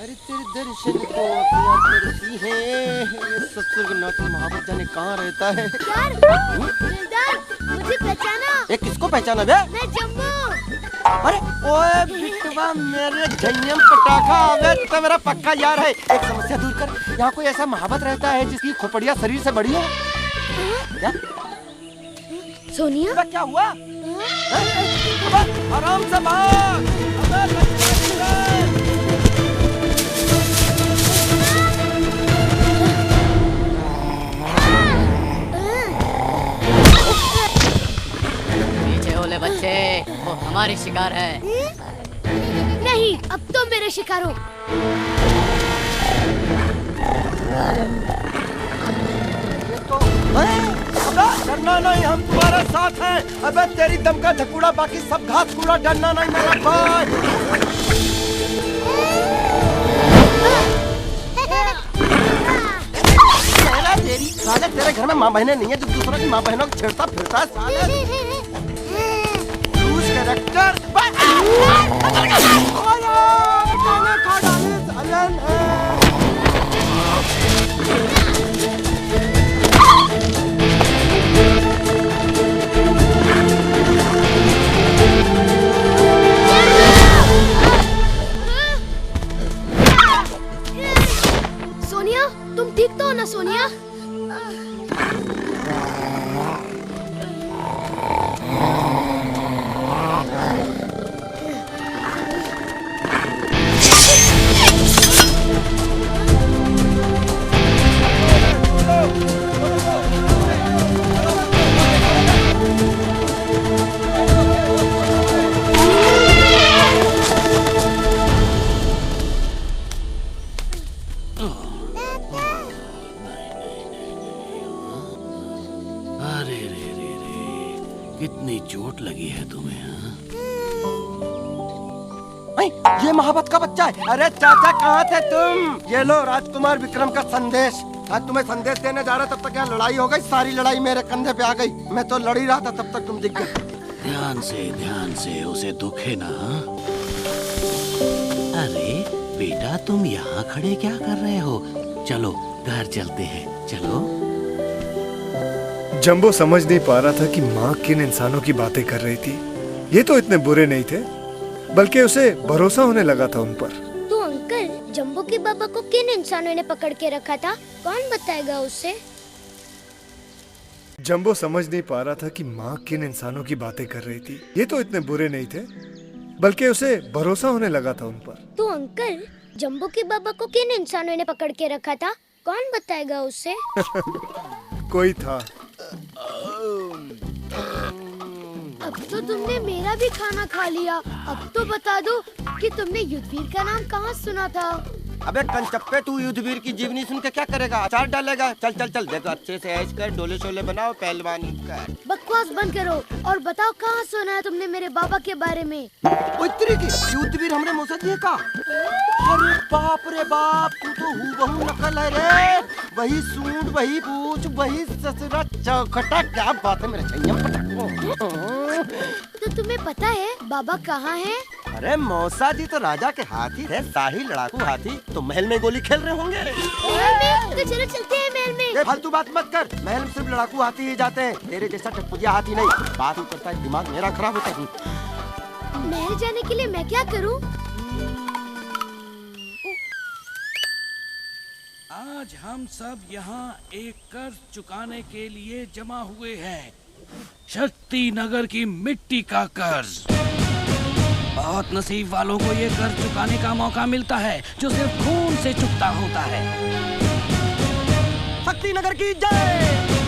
अरे तेरे दर्शन को आँखें करती हैं। ये सत्संग नाथ महाबत जाने कहाँ रहता है। मुझे पहचाना? ये किसको पहचाना बे? मैं जम्बू। अरे ओए बिटवा, मेरे जन्म पटाखा, अबे तो मेरा पक्का यार है। एक समस्या दूर कर, यहाँ कोई ऐसा महाबत रहता है जिसकी खोपड़िया शरीर से बड़ी है? क्या? सोनिया? क्या हुआ? आराम से भाग। पीछे ओले बच्चे, वो हमारी शिकार है। नहीं, अब तो मेरे शिकार हो। डरना नहीं, हम तुम्हारे साथ हैं। अबे तेरी दम का ढकूड़ा, बाकी सब घास कूड़ा। डरना नहीं मेरा भाई। साले तेरे घर में माँ बहनें नहीं है जो दूसरों की माँ बहनों को छेड़ता फिरता है साले। कैरेक्टर सोनिया, तुम ठीक तो हो ना सोनिया? कितनी चोट लगी है तुम्हें? ये मोहब्बत का बच्चा है। अरे चाचा कहाँ थे तुम? ये लो राजकुमार विक्रम का संदेश। आज तुम्हें संदेश देने जा रहा, तब तक यहाँ लड़ाई हो गई। सारी लड़ाई मेरे कंधे पे आ गई। मैं तो लड़ ही रहा था, तब तक तुम दिख गए। ध्यान से उसे दुखे ना। अरे बेटा, तुम यहाँ खड़े क्या कर रहे हो? चलो घर चलते हैं, चलो। जंबो समझ नहीं पा रहा था कि माँ किन इंसानों की बातें कर रही थी। ये तो इतने बुरे नहीं थे, बल्कि उसे भरोसा होने लगा था उन पर। तो अंकल, जंबो के बाबा को किन इंसानों ने पकड़ के रखा था? कौन बताएगा उसे? जंबो समझ नहीं पा रहा था कि माँ किन इंसानों की बातें कर रही थी। ये तो इतने बुरे नहीं थे, बल्कि उसे भरोसा होने लगा था उन पर। तो अंकल, जंबो के बाबा को किन इंसानों ने पकड़ के रखा था? कौन बताएगा उसे? कोई था। अब तो तुमने मेरा भी खाना खा लिया। अब तो बता दो कि तुमने युद्धवीर का नाम कहाँ सुना था? अबे कंचप्पे, तू युद्धवीर की जीवनी सुन के क्या करेगा? अचार डालेगा? चल चल चल, देखो अच्छे से ऐश कर, डोले शोले बनाओ, पहलवानी कर। बकवास बंद करो और बताओ कहाँ सुना है तुमने मेरे बाबा के बारे में? युद्धवीर हमने मौसदी का। अरे बाप रे बाप, तू तो हूबहू नकल है रे। वही सूंड, वही पूछ, वही ससुरा चौखटा। क्या बात है मेरे छैया। तो तुम्हें पता है बाबा कहाँ है? अरे मौसा जी तो राजा के हाथी थे, शाही लड़ाकू हाथी। तो महल में गोली खेल रहे होंगे। तो चलो चलते हैं महल में। फालतू बात मत कर। महल में सिर्फ लड़ाकू हाथी ही जाते हैं, तेरे जैसा टपुजिया हाथी नहीं। बात ही करता है, दिमाग मेरा खराब होता है। महल जाने के लिए मैं क्या करूं? आज हम सब यहाँ एक कर्ज चुकाने के लिए जमा हुए हैं। शक्ति नगर की मिट्टी का कर्ज। बहुत नसीब वालों को ये कर्ज चुकाने का मौका मिलता है, जो सिर्फ खून से चुकता होता है। शक्ति नगर की जय।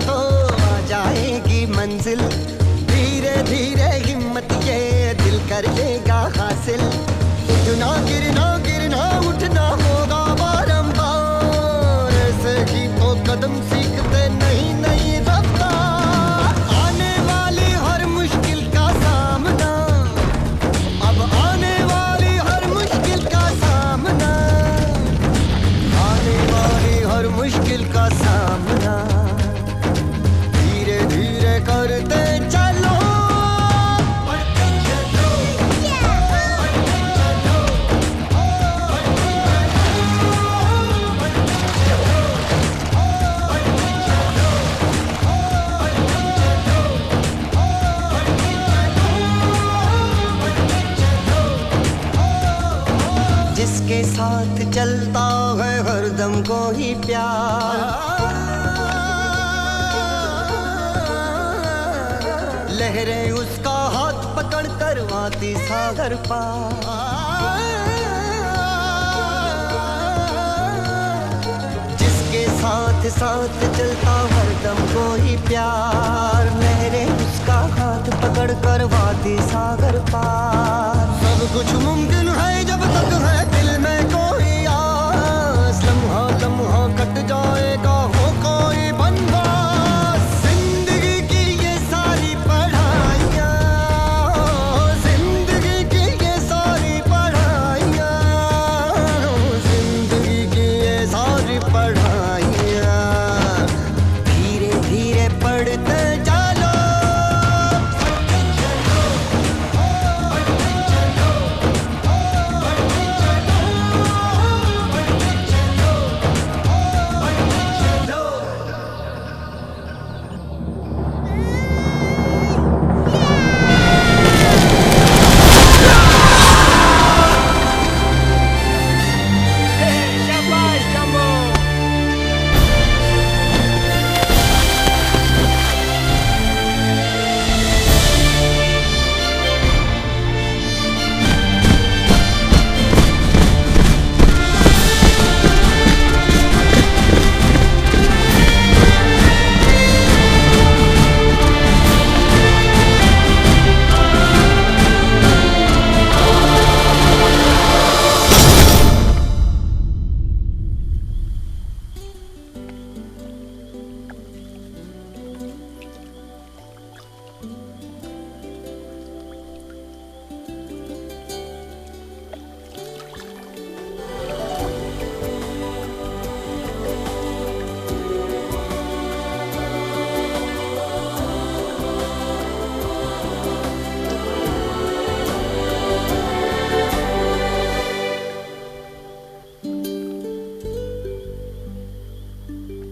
तो आ जाएगी मंजिल। धीरे धीरे हिम्मत ये दिल कर लेगा हासिल। उठना गिरना उठना होगा बारंबार। ऐसे ही तो कदम सीखते चलता है हरदम कोई प्यार। लहरें उसका हाथ पकड़ करवाती सागर पार। जिसके साथ साथ चलता हरदम कोई प्यार। लहरें उसका हाथ पकड़ करवाती सागर पार। सब कुछ मुमकिन है जब तक है दिल में कोई आस। लम्हा लम्हा कट जाएगा हो कोई बनवास। जिंदगी की ये सारी पढ़ाइयाँ, जिंदगी की ये सारी पढ़ाइयाँ, जिंदगी की ये सारी पढ़ाइयाँ धीरे धीरे पढ़ते चलो।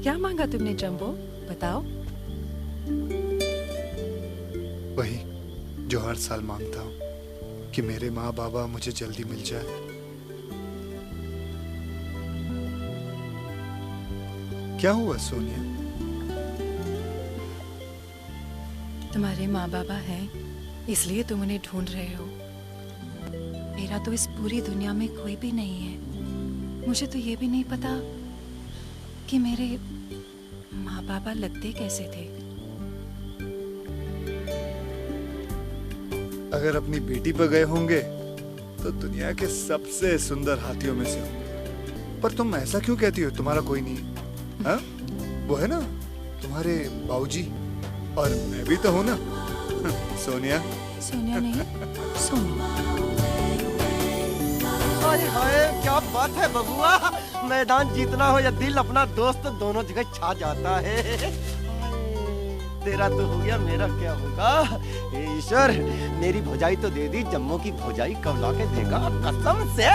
क्या मांगा तुमने जम्बो, बताओ। वही जो हर साल मांगता हूँ कि मेरे माँ बाबा मुझे जल्दी मिल जाए। क्या हुआ सोनिया? तुम्हारे माँ बाबा हैं, इसलिए तुम उन्हें ढूंढ रहे हो। मेरा तो इस पूरी दुनिया में कोई भी नहीं है। मुझे तो ये भी नहीं पता कि मेरे माँ बाबा लगते कैसे थे। अगर अपनी बेटी पर गए होंगे तो दुनिया के सबसे सुंदर हाथियों में से होंगे। पर तुम ऐसा क्यों कहती हो? तुम्हारा कोई नहीं है? हाँ? वो है ना तुम्हारे बाबूजी, और मैं भी तो हूँ ना। सोनिया। सोनिया नहीं, सोनू। हाय हाय क्या बात है बबुआ, मैदान जीतना हो या दिल अपना दोस्त दोनों जगह छा जाता है। तेरा तो हो गया, मेरा क्या होगा? हे ईश्वर, मेरी भौजाई तो दे दी, जम्मू की भौजाई कब ला के देगा कसम से।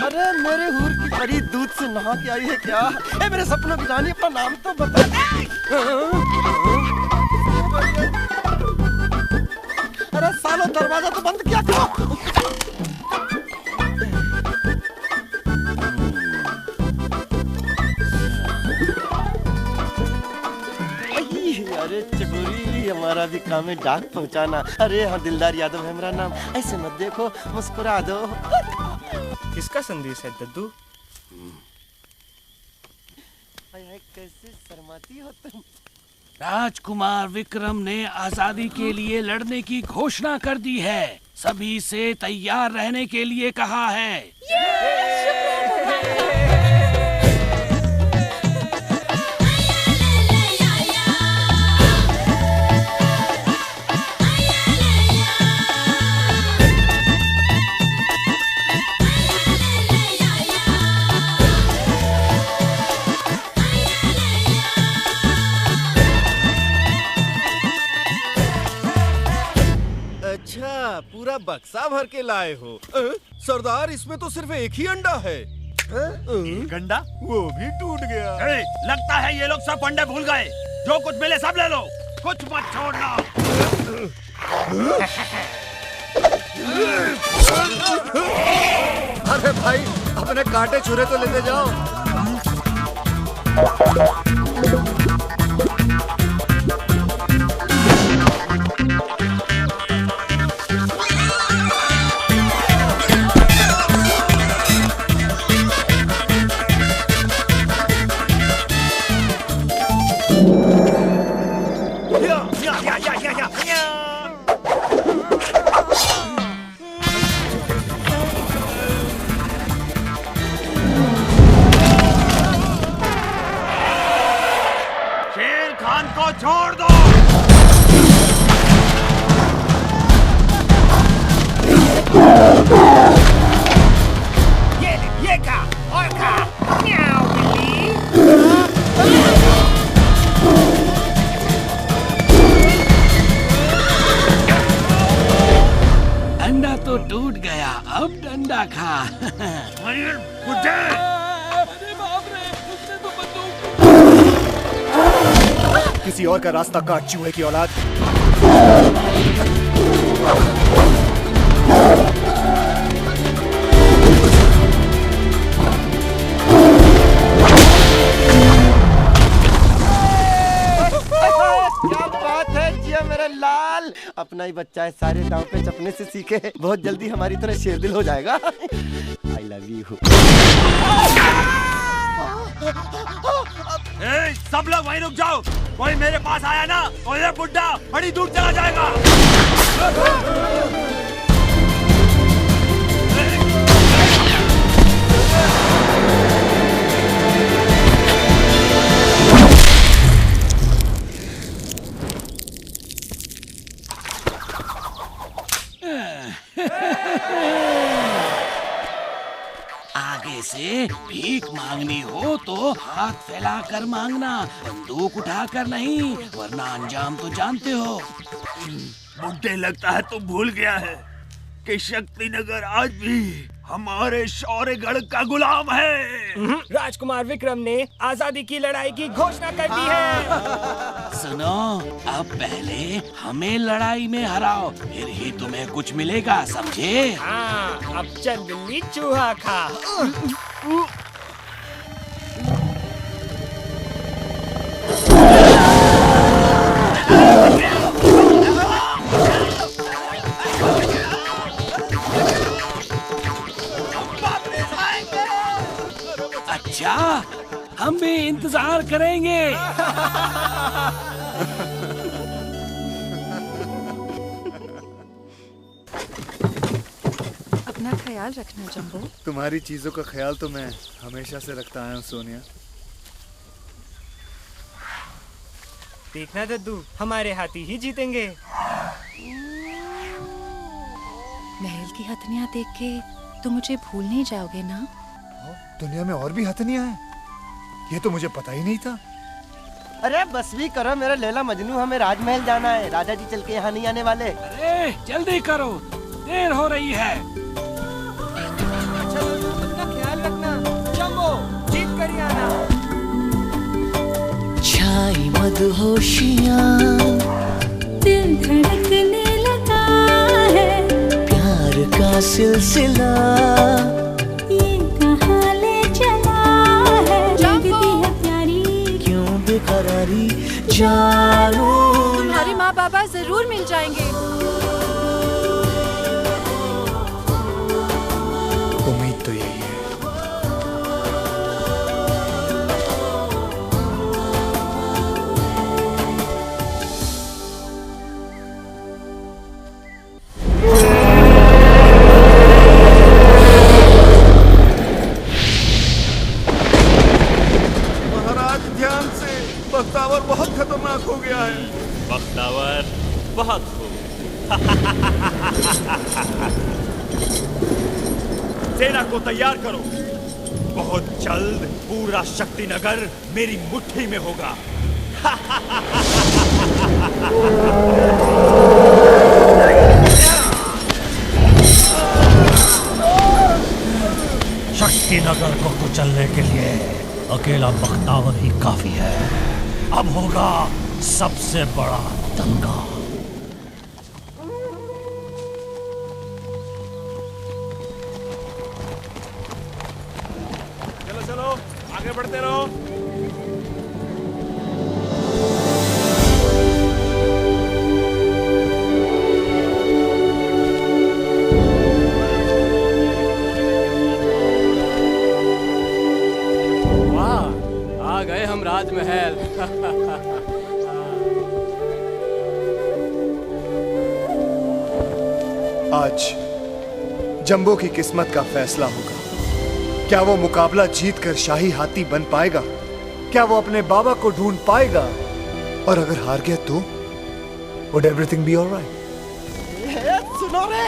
अरे मेरे हूर की परी दूध से नहा के आई है क्या? ए मेरे सपनों की रानी, अपना नाम तो बता। अरे सालो दरवाजा तो बंद किया करो। अरे चकोरी, हमारा भी काम है डाक पहुंचाना। अरे हाँ, दिलदार यादव है मेरा नाम। ऐसे मत देखो, मुस्कुरा दो। किसका संदेश है दद्दू? कैसे शर्माती हो तुम? राजकुमार विक्रम ने आजादी के लिए लड़ने की घोषणा कर दी है। सभी से तैयार रहने के लिए कहा है। पूरा बक्सा भर के लाए हो। सरदार, इसमें तो सिर्फ एक ही अंडा है। एक अंडा? वो भी टूट गया। लगता है ये लोग सब अंडे भूल गए। जो कुछ मिले सब ले लो, कुछ मत छोड़ना। अरे भाई, अपने कांटे छुरे तो लेते जाओ। शेर खान को छोड़ दो। ये खा और खा। म्याऊ बिल्ली। अंडा तो टूट गया, अब डंडा खा। किसी और का रास्ता काट, चूहे की औलाद। क्या बात है जिया मेरा लाल, अपना ही बच्चा है, सारे दांव पे चपने से सीखे। बहुत जल्दी हमारी तरह शेरदिल हो जाएगा। I love you. सब लोग वहीं रुक जाओ। कोई मेरे पास आया ना तो ये बुड्ढा बड़ी दूर चला जाएगा। आगे से भीख मांगनी हो तो हाथ फैलाकर मांगना, बंदूक उठाकर नहीं, वरना अंजाम तो जानते हो। बुड्ढे, लगता है तुम भूल गया है कि शक्तिनगर आज भी हमारे शौर्यगढ़ का गुलाम है। राजकुमार विक्रम ने आजादी की लड़ाई की घोषणा कर दी है। सुनो, अब पहले हमें लड़ाई में हराओ, फिर ही तुम्हें कुछ मिलेगा, समझे? हाँ, अब चल बिल्ली चूहा खा। अच्छा, हम भी इंतजार करेंगे। अपना ख्याल रखना जंबो। तुम्हारी चीजों का ख्याल तो मैं हमेशा से रखता आया हूँ सोनिया। देखना दद्दू, हमारे हाथी ही जीतेंगे। महल की हथनियाँ देख के तुम मुझे भूल नहीं जाओगे ना? दुनिया में और भी हथनियाँ हैं? ये तो मुझे पता ही नहीं था। अरे बस भी करो मेरा लैला मजनू, हमें राजमहल जाना है। राजा जी चल के यहाँ नहीं आने वाले। अरे जल्दी करो, देर हो रही है। अच्छा अपना ख्याल रखना। जंबो, जीत कर ही आना। छाई मदहोशियाँ, दिल धड़कने लगा है, प्यार का सिलसिला ये कहाँ ले चला है, लगती है प्यारी क्यों बेकरारी जानू। तुम्हारे माँ बाबा जरूर मिल जाएंगे। उम्मीद तो यही है। महाराज ध्यान से, बख्तावर बहुत खतरनाक हो गया है। बख्तावर बहुत खूब। सेना को तैयार करो, बहुत जल्द पूरा शक्तिनगर मेरी मुट्ठी में होगा। से बड़ा दंगा। चलो चलो आगे बढ़ते रहो। वाह, आ गए हम राजमहल। आज जंबो की किस्मत का फैसला होगा। क्या वो मुकाबला जीतकर शाही हाथी बन पाएगा? क्या वो अपने बाबा को ढूंढ पाएगा? और अगर हार गया तो वुड एवरीथिंग बी ऑलराइट? सुनो रे,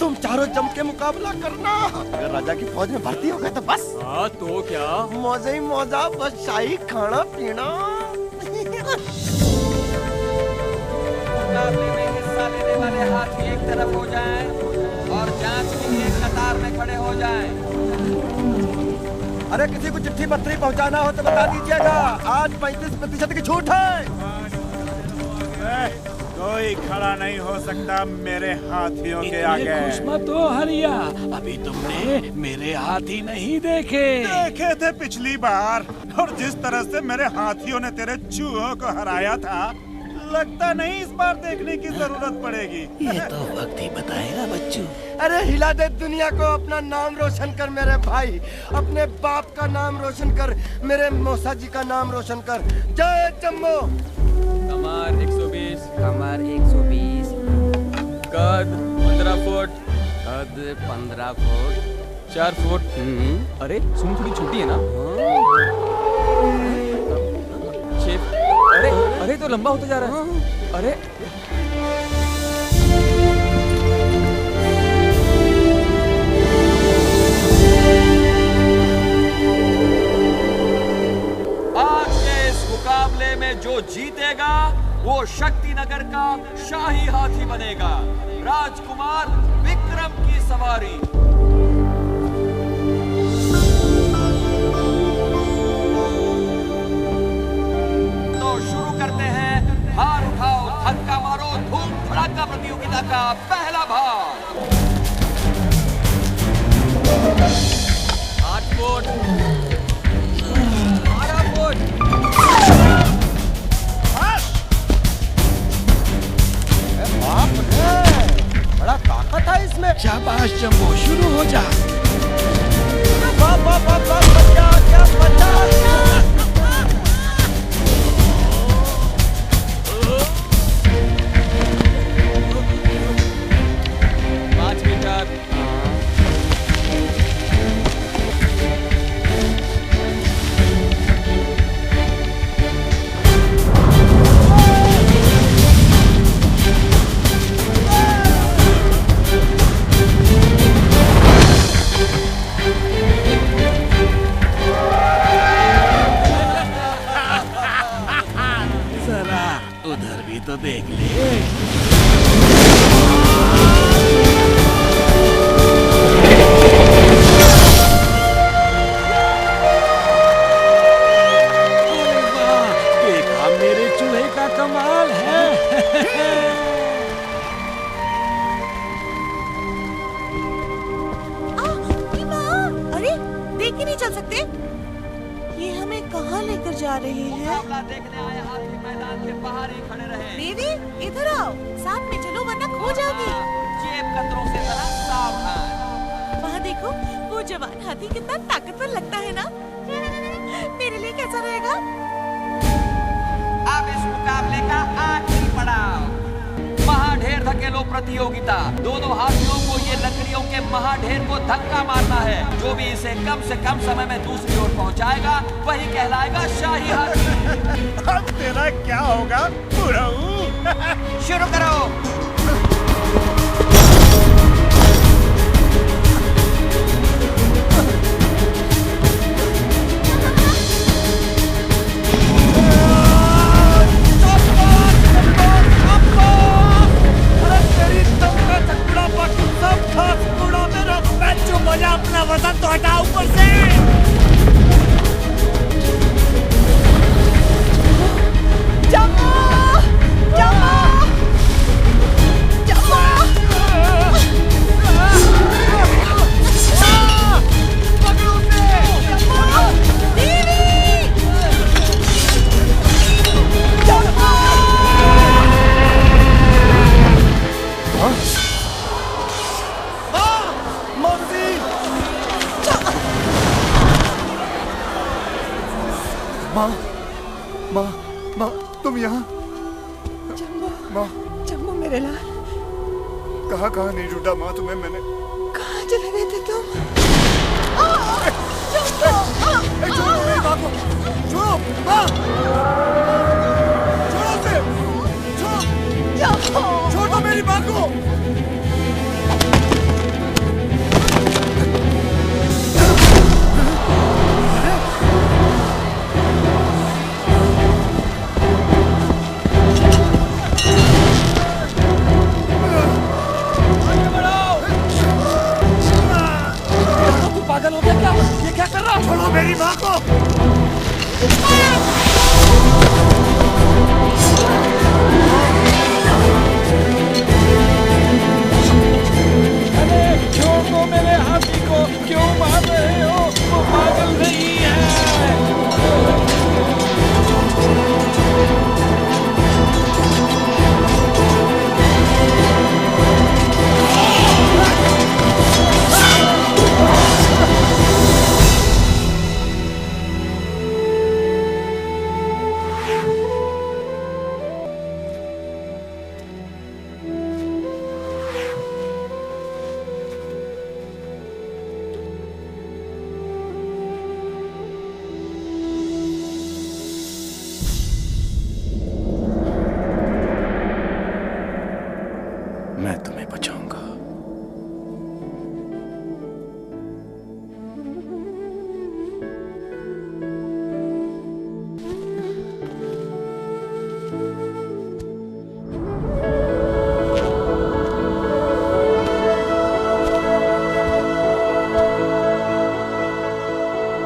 तुम चारों जम के मुकाबला करना। अगर राजा की फौज में भर्ती हो गए तो बस। हाँ तो क्या? मौजे ही मौजा, बस शाही खाना पीना। मुकाबले में हिस्सा लेने वाले हाथी एक तरफ हो जाएं और जांच के लिए कतार में खड़े हो जाएं। अरे किसी को चिट्ठी पत्री पहुंचाना हो तो बता दीजिएगा। आज 35% की छूट है। कोई खड़ा नहीं हो सकता मेरे हाथियों के आगे। खुश मत हो हरिया, अभी तुमने मेरे हाथी नहीं देखे। देखे थे पिछली बार, और जिस तरह से मेरे हाथियों ने तेरे चूहों को हराया था, लगता नहीं इस बार देखने की जरूरत पड़ेगी। ये तो वक्त ही बताएगा बच्चू। अरे हिला दे दुनिया को, अपना नाम रोशन कर मेरे भाई। अपने बाप का नाम रोशन कर, मेरे मौसा जी का नाम रोशन कर। जय जम्मू। कमार 120, कमर 120, कद 15 फुट, कद 15 फुट, 4 फुट। अरे सुन, थोड़ी छोटी है ना? 6। अरे अरे तो लंबा होता जा रहा है। अरे आज के इस मुकाबले में जो जीतेगा वो शक्ति नगर का शाही हाथी बनेगा। राजकुमार विक्रम की सवारी। तो शुरू करते हैं हार उठाओ धक्का मारो धूम धड़ाका प्रतियोगिता का पहला भाग। 8 फुट, 12 फुट। बाप रे, बड़ा ताकत है इसमें। शाबाश जम्बो, शुरू हो जा। बाप बाप बाप बाप, बच्चा क्या बच्चा। 5 मीटर। जरा उधर भी तो देख ले। देखा मेरे चूहे का कमाल है। अरे देख ही नहीं चल सकते। ये हमें कहाँ लेकर जा रही है? मुकाबला देखने आए हाथी मैदान के बाहर ही खड़े रहे। देवी इधर आओ, साथ में चलो वरना खो जाओगी। जेब कतरों से जरा सावधान। वहाँ देखो, वो जवान हाथी कितना ताकतवर लगता है ना। मेरे लिए कैसा रहेगा? अब इस मुकाबले का आखिरी पड़ाव महाढेर धकेलो प्रतियोगिता। दोनों हाथियों को ये लकड़ियों के महाढेर को धक्का मारना है। जो भी इसे कम से कम समय में दूसरी ओर पहुंचाएगा वही कहलाएगा शाही हाथी। अब तेरा क्या होगा बुढ़ऊ? शुरू करो। अपना वजन तो हटा ऊपर से। जम्बो कहाँ कहाँ नहीं ढूंढा माँ तुम्हें मैंने। कहाँ चले गए थे तुम? छोड़ो मेरी माँ को, छोड़ो माँ, छोड़ो उसे, छोड़ दो मेरी माँ को। पागल हो गया क्या? ये क्या कर रहा है? छोड़ो मेरी माँ को। अरे छोड़ दो मेरे हाथी को, क्यों मार रहे हो? वो पागल नहीं है। मैं तुम्हें बचाऊंगा।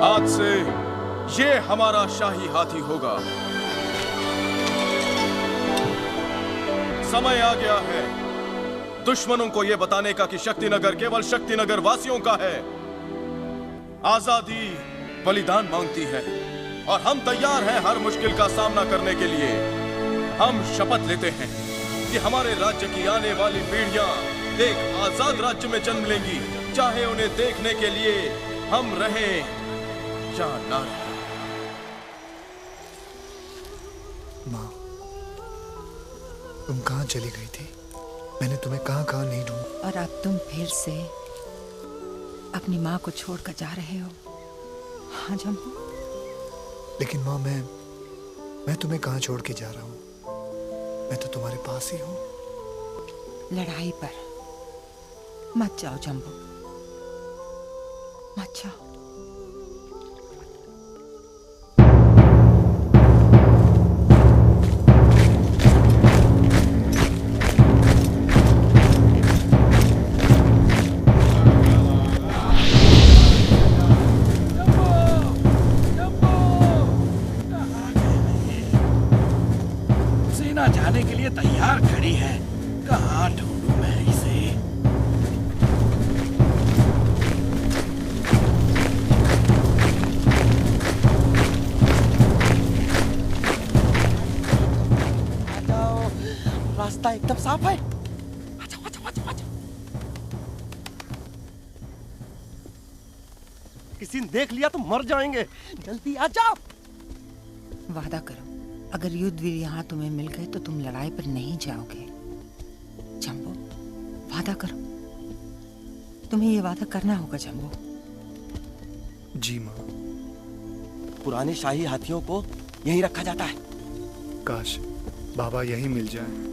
आज से ये हमारा शाही हाथी होगा। समय आ गया है दुश्मनों को यह बताने का कि शक्तिनगर केवल शक्तिनगर वासियों का है। आजादी बलिदान मांगती है और हम तैयार हैं हर मुश्किल का सामना करने के लिए। हम शपथ लेते हैं कि हमारे राज्य की आने वाली पीढ़ियां एक आजाद राज्य में जन्म लेंगी, चाहे उन्हें देखने के लिए हम रहें या ना रहें। माँ, तुम कहाँ चली गई थी? मैंने तुम्हें कहाँ कहाँ नहीं ढूंढा। और अब तुम फिर से अपनी माँ को छोड़कर जा रहे हो? हाँ जम्बू। लेकिन माँ, मैं तुम्हें कहाँ छोड़ के जा रहा हूँ? मैं तो तुम्हारे पास ही हूँ। लड़ाई पर मत जाओ जम्बू, मत जाओ। जाने के लिए तैयार खड़ी है। कहाँ ढूंढूं मैं इसे? आ जाओ, रास्ता एकदम साफ है। आ जाओ, आ जाओ, आ जाओ, आ जाओ। किसी ने देख लिया तो मर जाएंगे। जल्दी आ जाओ। वादा करो, अगर युद्धवीर यहाँ तुम्हें मिल गए तो तुम लड़ाई पर नहीं जाओगे। जम्बू, वादा करो। तुम्हें ये वादा करना होगा जम्बू। जी माँ। पुराने शाही हाथियों को यहीं रखा जाता है। काश बाबा यहीं मिल जाए।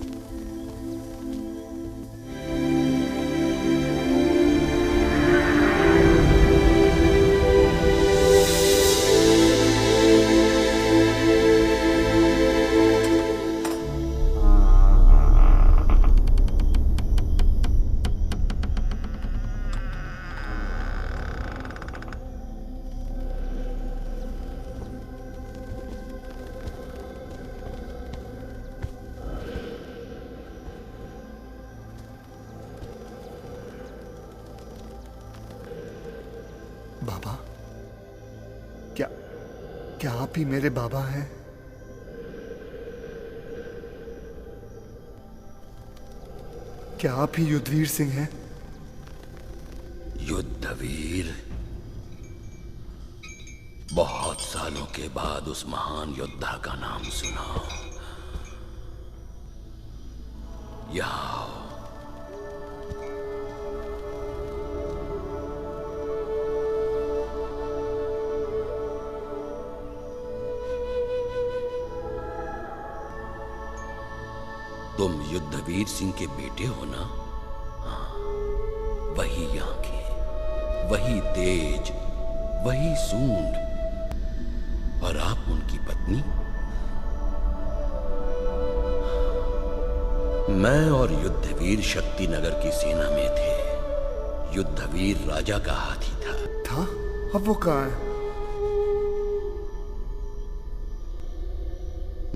बाबा, क्या आप ही मेरे बाबा हैं? क्या आप ही युद्धवीर सिंह हैं? युद्धवीर? बहुत सालों के बाद उस महान योद्धा का नाम सुना। यहाँ तुम युद्धवीर सिंह के बेटे हो ना? हाँ, वही आंखें, वही तेज, वही सूंड, और आप उनकी पत्नी? मैं और युद्धवीर शक्तिनगर की सेना में थे। युद्धवीर राजा का हाथी था। अब वो कहाँ है?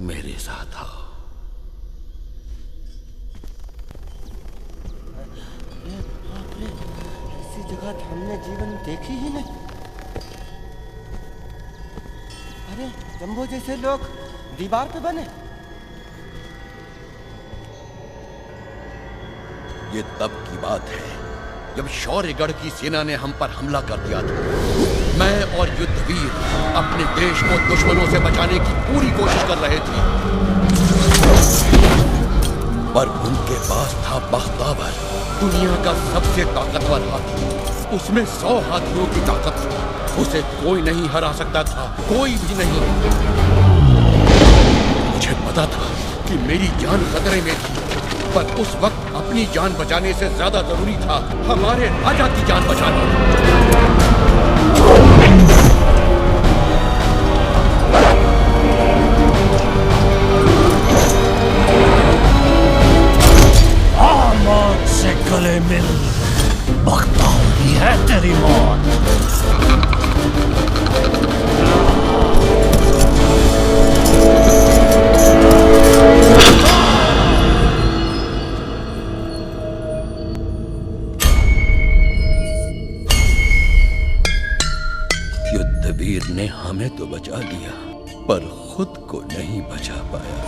मेरे साथ आओ। ऐसी जगह तो हमने जीवन में देखी ही नहीं। अरे जंबो जैसे लोग दीवार पे बने। ये तब की बात है जब शौर्यगढ़ की सेना ने हम पर हमला कर दिया था। मैं और युद्धवीर अपने देश को दुश्मनों से बचाने की पूरी कोशिश कर रहे थे, पर उनके पास था बख्तावर, दुनिया का सबसे ताकतवर हाथी। उसमें 100 हाथियों की ताकत थी। उसे कोई नहीं हरा सकता था, कोई भी नहीं। मुझे पता था कि मेरी जान खतरे में थी, पर उस वक्त अपनी जान बचाने से ज्यादा जरूरी था हमारे राजा की जान बचाना। मौत से गले मिल, बख्तावरी है तेरी मौत। युद्धवीर ने हमें तो बचा लिया, पर खुद को नहीं बचा पाया।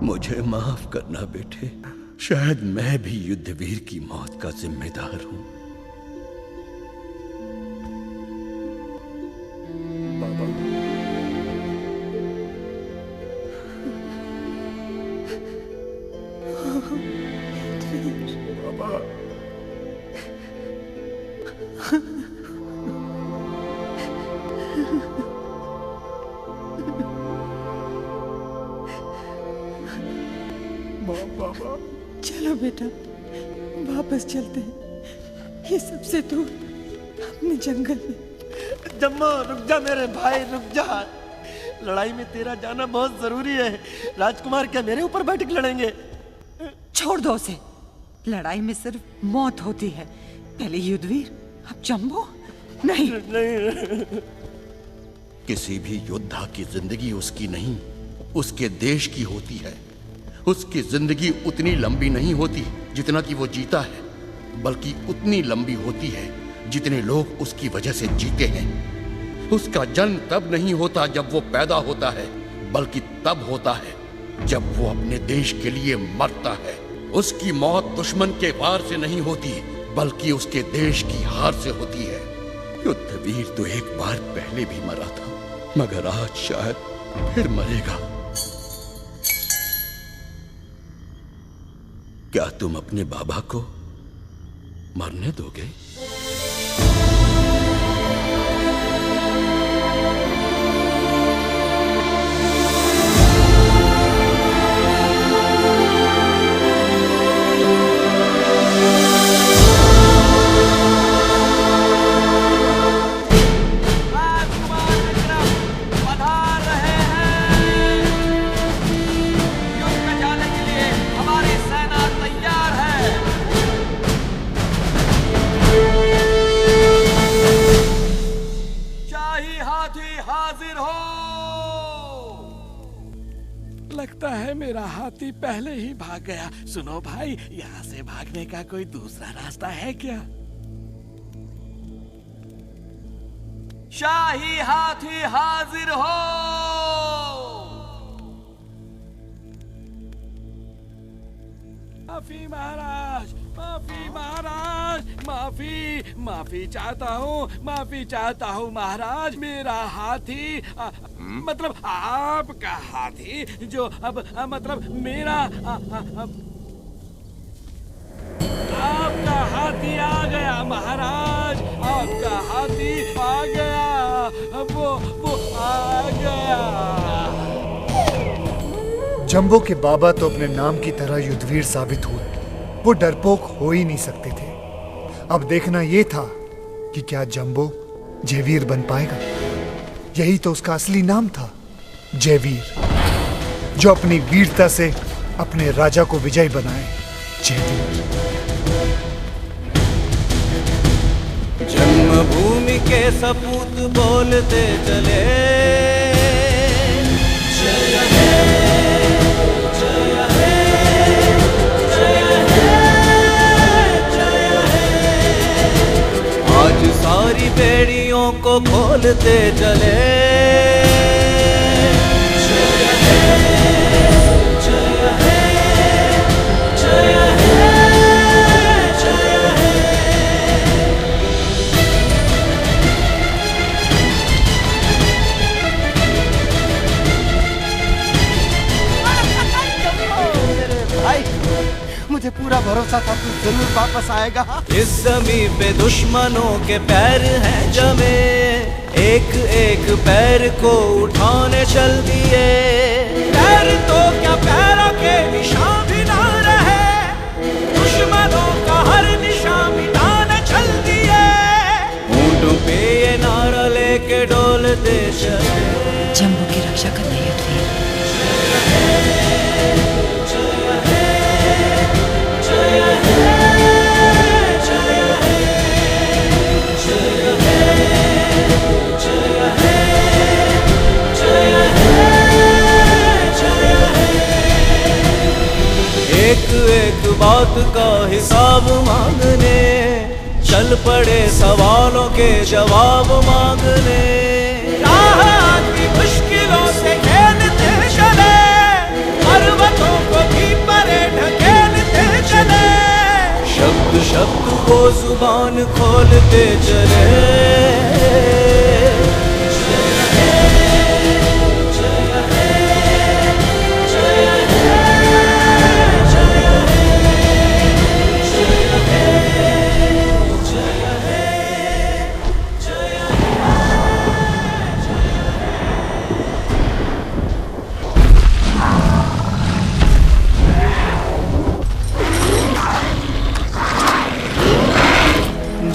मुझे माफ करना बेटे, शायद मैं भी युद्धवीर की मौत का जिम्मेदार हूं। चलो बेटा, वापस चलते हैं, ये सबसे दूर अपने जंगल में। जम्मो रुक जा मेरे भाई, रुक जा। लड़ाई में तेरा जाना बहुत जरूरी है। राजकुमार क्या मेरे ऊपर बैठ के लड़ेंगे? छोड़ दो उसे। लड़ाई में सिर्फ मौत होती है। पहले युद्धवीर, अब जंबो। नहीं नहीं। किसी भी योद्धा की जिंदगी उसकी नहीं, उसके देश की होती है। उसकी जिंदगी उतनी लंबी नहीं होती जितना कि वो जीता है, बल्कि उतनी लंबी होती है जितने लोग उसकी वजह से जीते हैं। उसका जन्म तब नहीं होता जब वो पैदा होता है, बल्कि तब होता है जब वो अपने देश के लिए मरता है। उसकी मौत दुश्मन के वार से नहीं होती, बल्कि उसके देश की हार से होती है। युद्धवीर तो एक बार पहले भी मरा था, मगर आज शायद फिर मरेगा। क्या तुम अपने बाबा को मरने दोगे? लगता है मेरा हाथी पहले ही भाग गया। सुनो भाई, यहाँ से भागने का कोई दूसरा रास्ता है क्या? शाही हाथी हाजिर हो। माफी महाराज, माफी महाराज, माफी चाहता हूँ महाराज। मेरा हाथी मतलब आपका हाथी जो अब मतलब मेरा आपका हाथी आ गया महाराज, आपका हाथी आ गया, वो आ गया। जंबो के बाबा तो अपने नाम की तरह युद्धवीर साबित हुए, वो डरपोक हो ही नहीं सकते थे। अब देखना ये था कि क्या जंबो जयवीर बन पाएगा। यही तो उसका असली नाम था, जयवीर, जो अपनी वीरता से अपने राजा को विजयी बनाए। जयवीर। जन्मभूमि के सपूत बोलते चले, जय हे, जय हे, जय हे, जय हे। आज सारी बेड़ियों को खोलते चले, जय हे, जय हे, जय हे, जय हे। भाई, मुझे पूरा भरोसा था तू जरूर वापस आएगा। इस जमीन पे दुश्मनों के पैर हैं जमे, एक एक पैर को उठाने चल दिए। पैर तो क्या पैरों के निशान भी ना रहे, दुश्मनों का हर निशान मिटाने चल दिए। ऊंटों पे ये नारा लेके डोलते चले, जंबू की रक्षा करना युद्धवीर। एक एक बात का हिसाब मांगने चल पड़े, सवालों के जवाब मांगने। राह आती मुश्किलों से खेलते चले, पर्वतों को भी परे ढकेलते चले। शब्द शब्द को जुबान खोलते चले,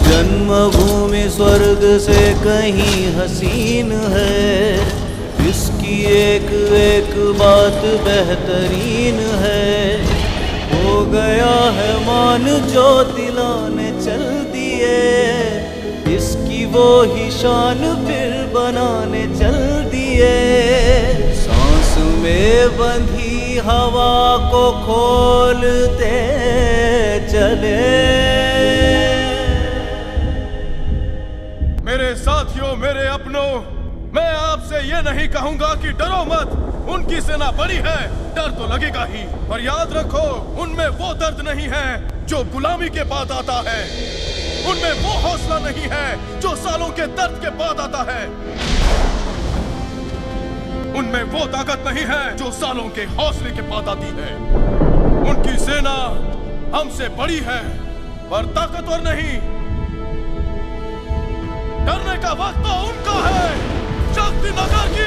जन्मभूमि स्वर्ग से कहीं हसीन है, इसकी एक एक बात बेहतरीन है। हो गया है मान जो दिलाने चल दिए, इसकी वो ही शान फिर बनाने चल दिए। सांस में बंधी हवा को खोलते चले। मेरे साथियों, मेरे अपनों, मैं आपसे ये नहीं कहूंगा कि डरो मत, उनकी सेना बड़ी है, डर तो लगेगा ही, पर याद रखो उनमें वो दर्द नहीं है जो गुलामी के बाद आता है, उनमें वो हौसला नहीं है जो सालों के दर्द के बाद आता है, उनमें वो ताकत नहीं है जो सालों के हौसले के बाद आती है। उनकी सेना हमसे बड़ी है पर ताकतवर नहीं। डरने का वक्त तो उनका है। शक्ति नगर की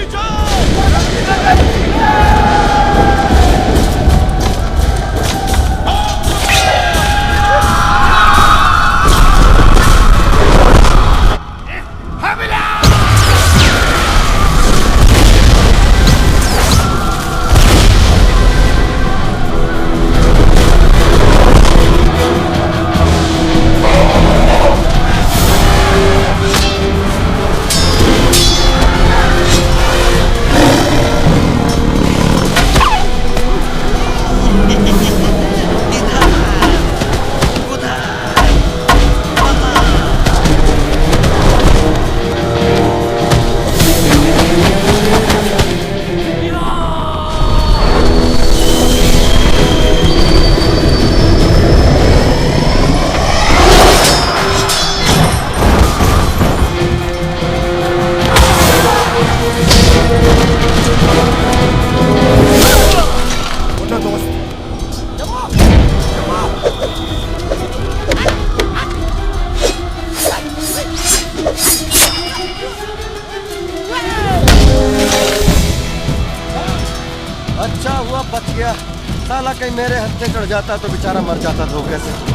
बच गया। साला कहीं मेरे हत्थे चढ़ जाता तो बेचारा मर जाता धोखे से।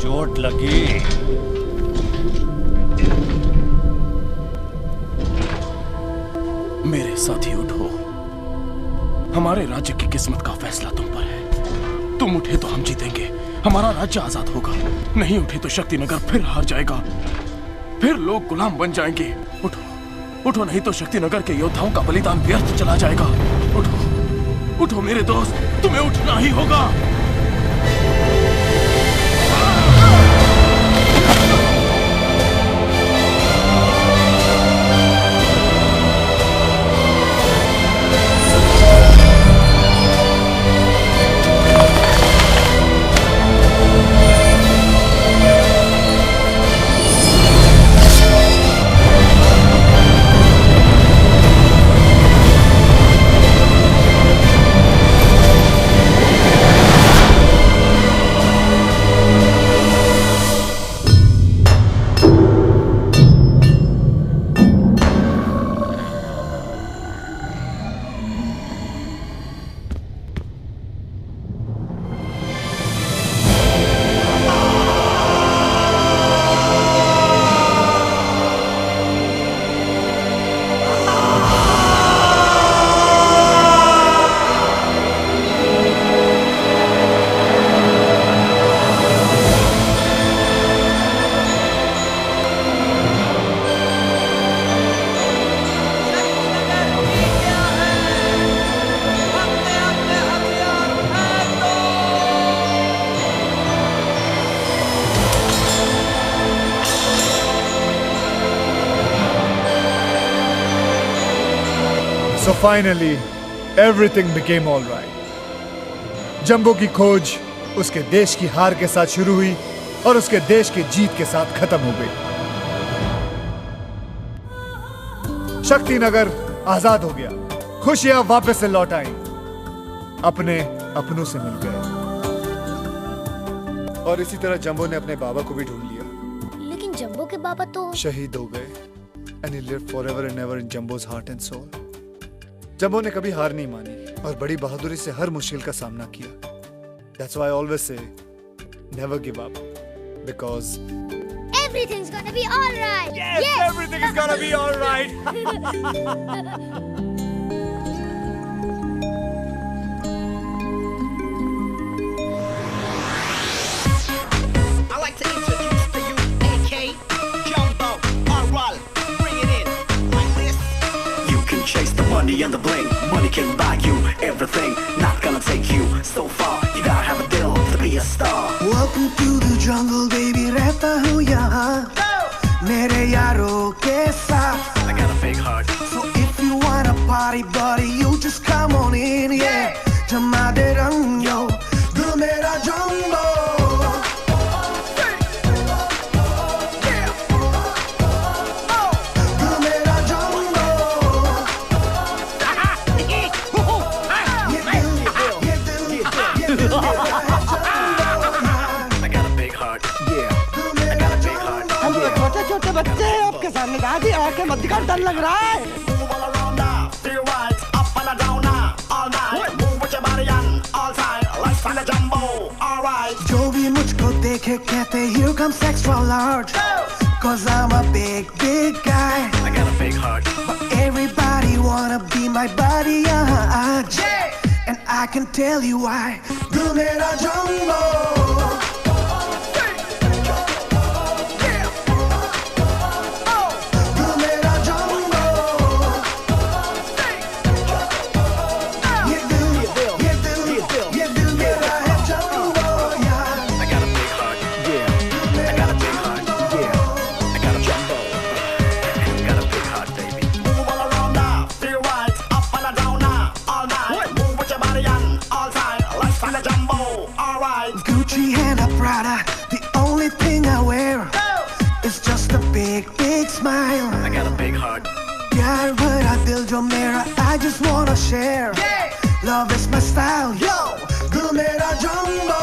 चोट लगी। मेरे साथी उठो। हमारे राज्य की किस्मत का फैसला तुम पर है। तुम उठे तो हम जीतेंगे, हमारा राज्य आजाद होगा। नहीं उठे तो शक्तिनगर फिर हार जाएगा, फिर लोग गुलाम बन जाएंगे। उठो, उठो, नहीं तो शक्तिनगर के योद्धाओं का बलिदान व्यर्थ चला जाएगा। उठो, उठो मेरे दोस्त, तुम्हें उठना ही होगा। So finally, everything became all right. Jumbo की खोज उसके देश की हार के साथ शुरू हुई और उसके देश की जीत के साथ खत्म हो गई। शक्तिनगर आजाद हो गया, खुशियां वापस से लौट आई, अपने अपनों से मिल गए। और इसी तरह जंबो ने अपने बाबा को भी ढूंढ लिया। लेकिन जंबो के बाबा तो शहीद हो गए। And he lived forever and ever in Jumbo's heart and soul. Jumbo ने कभी हार नहीं मानी और बड़ी बहादुरी से हर मुश्किल का सामना किया। That's why I always say, never give up, because everything's gonna be all right. Yes, everything is gonna be all right. I like to introduce to you AK Jumbo. Alright, bring it in like this. You can chase the money and the bling. Money can buy you everything. Not gonna take you so far. You gotta have a deal to be a star. Welcome to the jungle, baby. रहता हूँ यहाँ मेरे यारों के साथ. I got a big heart. So if you wanna party, buddy, you just come on in, yeah. जमा दे रंग yo, दिल मेरा जंबो. छोटे बच्चे आपके सामने दादी आके मत दिखा, डर लग रहा है। जो भी मुझको देखे कहते here comes extra large, cause I'm a big big guy. I got a big heart. But everybody wanna be my buddy, आज, and I can tell you why. दिल मेरा jumbo. Gucci and a Prada, the only thing I wear is just a big, big smile. I got a big heart. प्यार भरा दिल जो मेरा, I just wanna share. Love is my style, yo. दिल मेरा jumbo.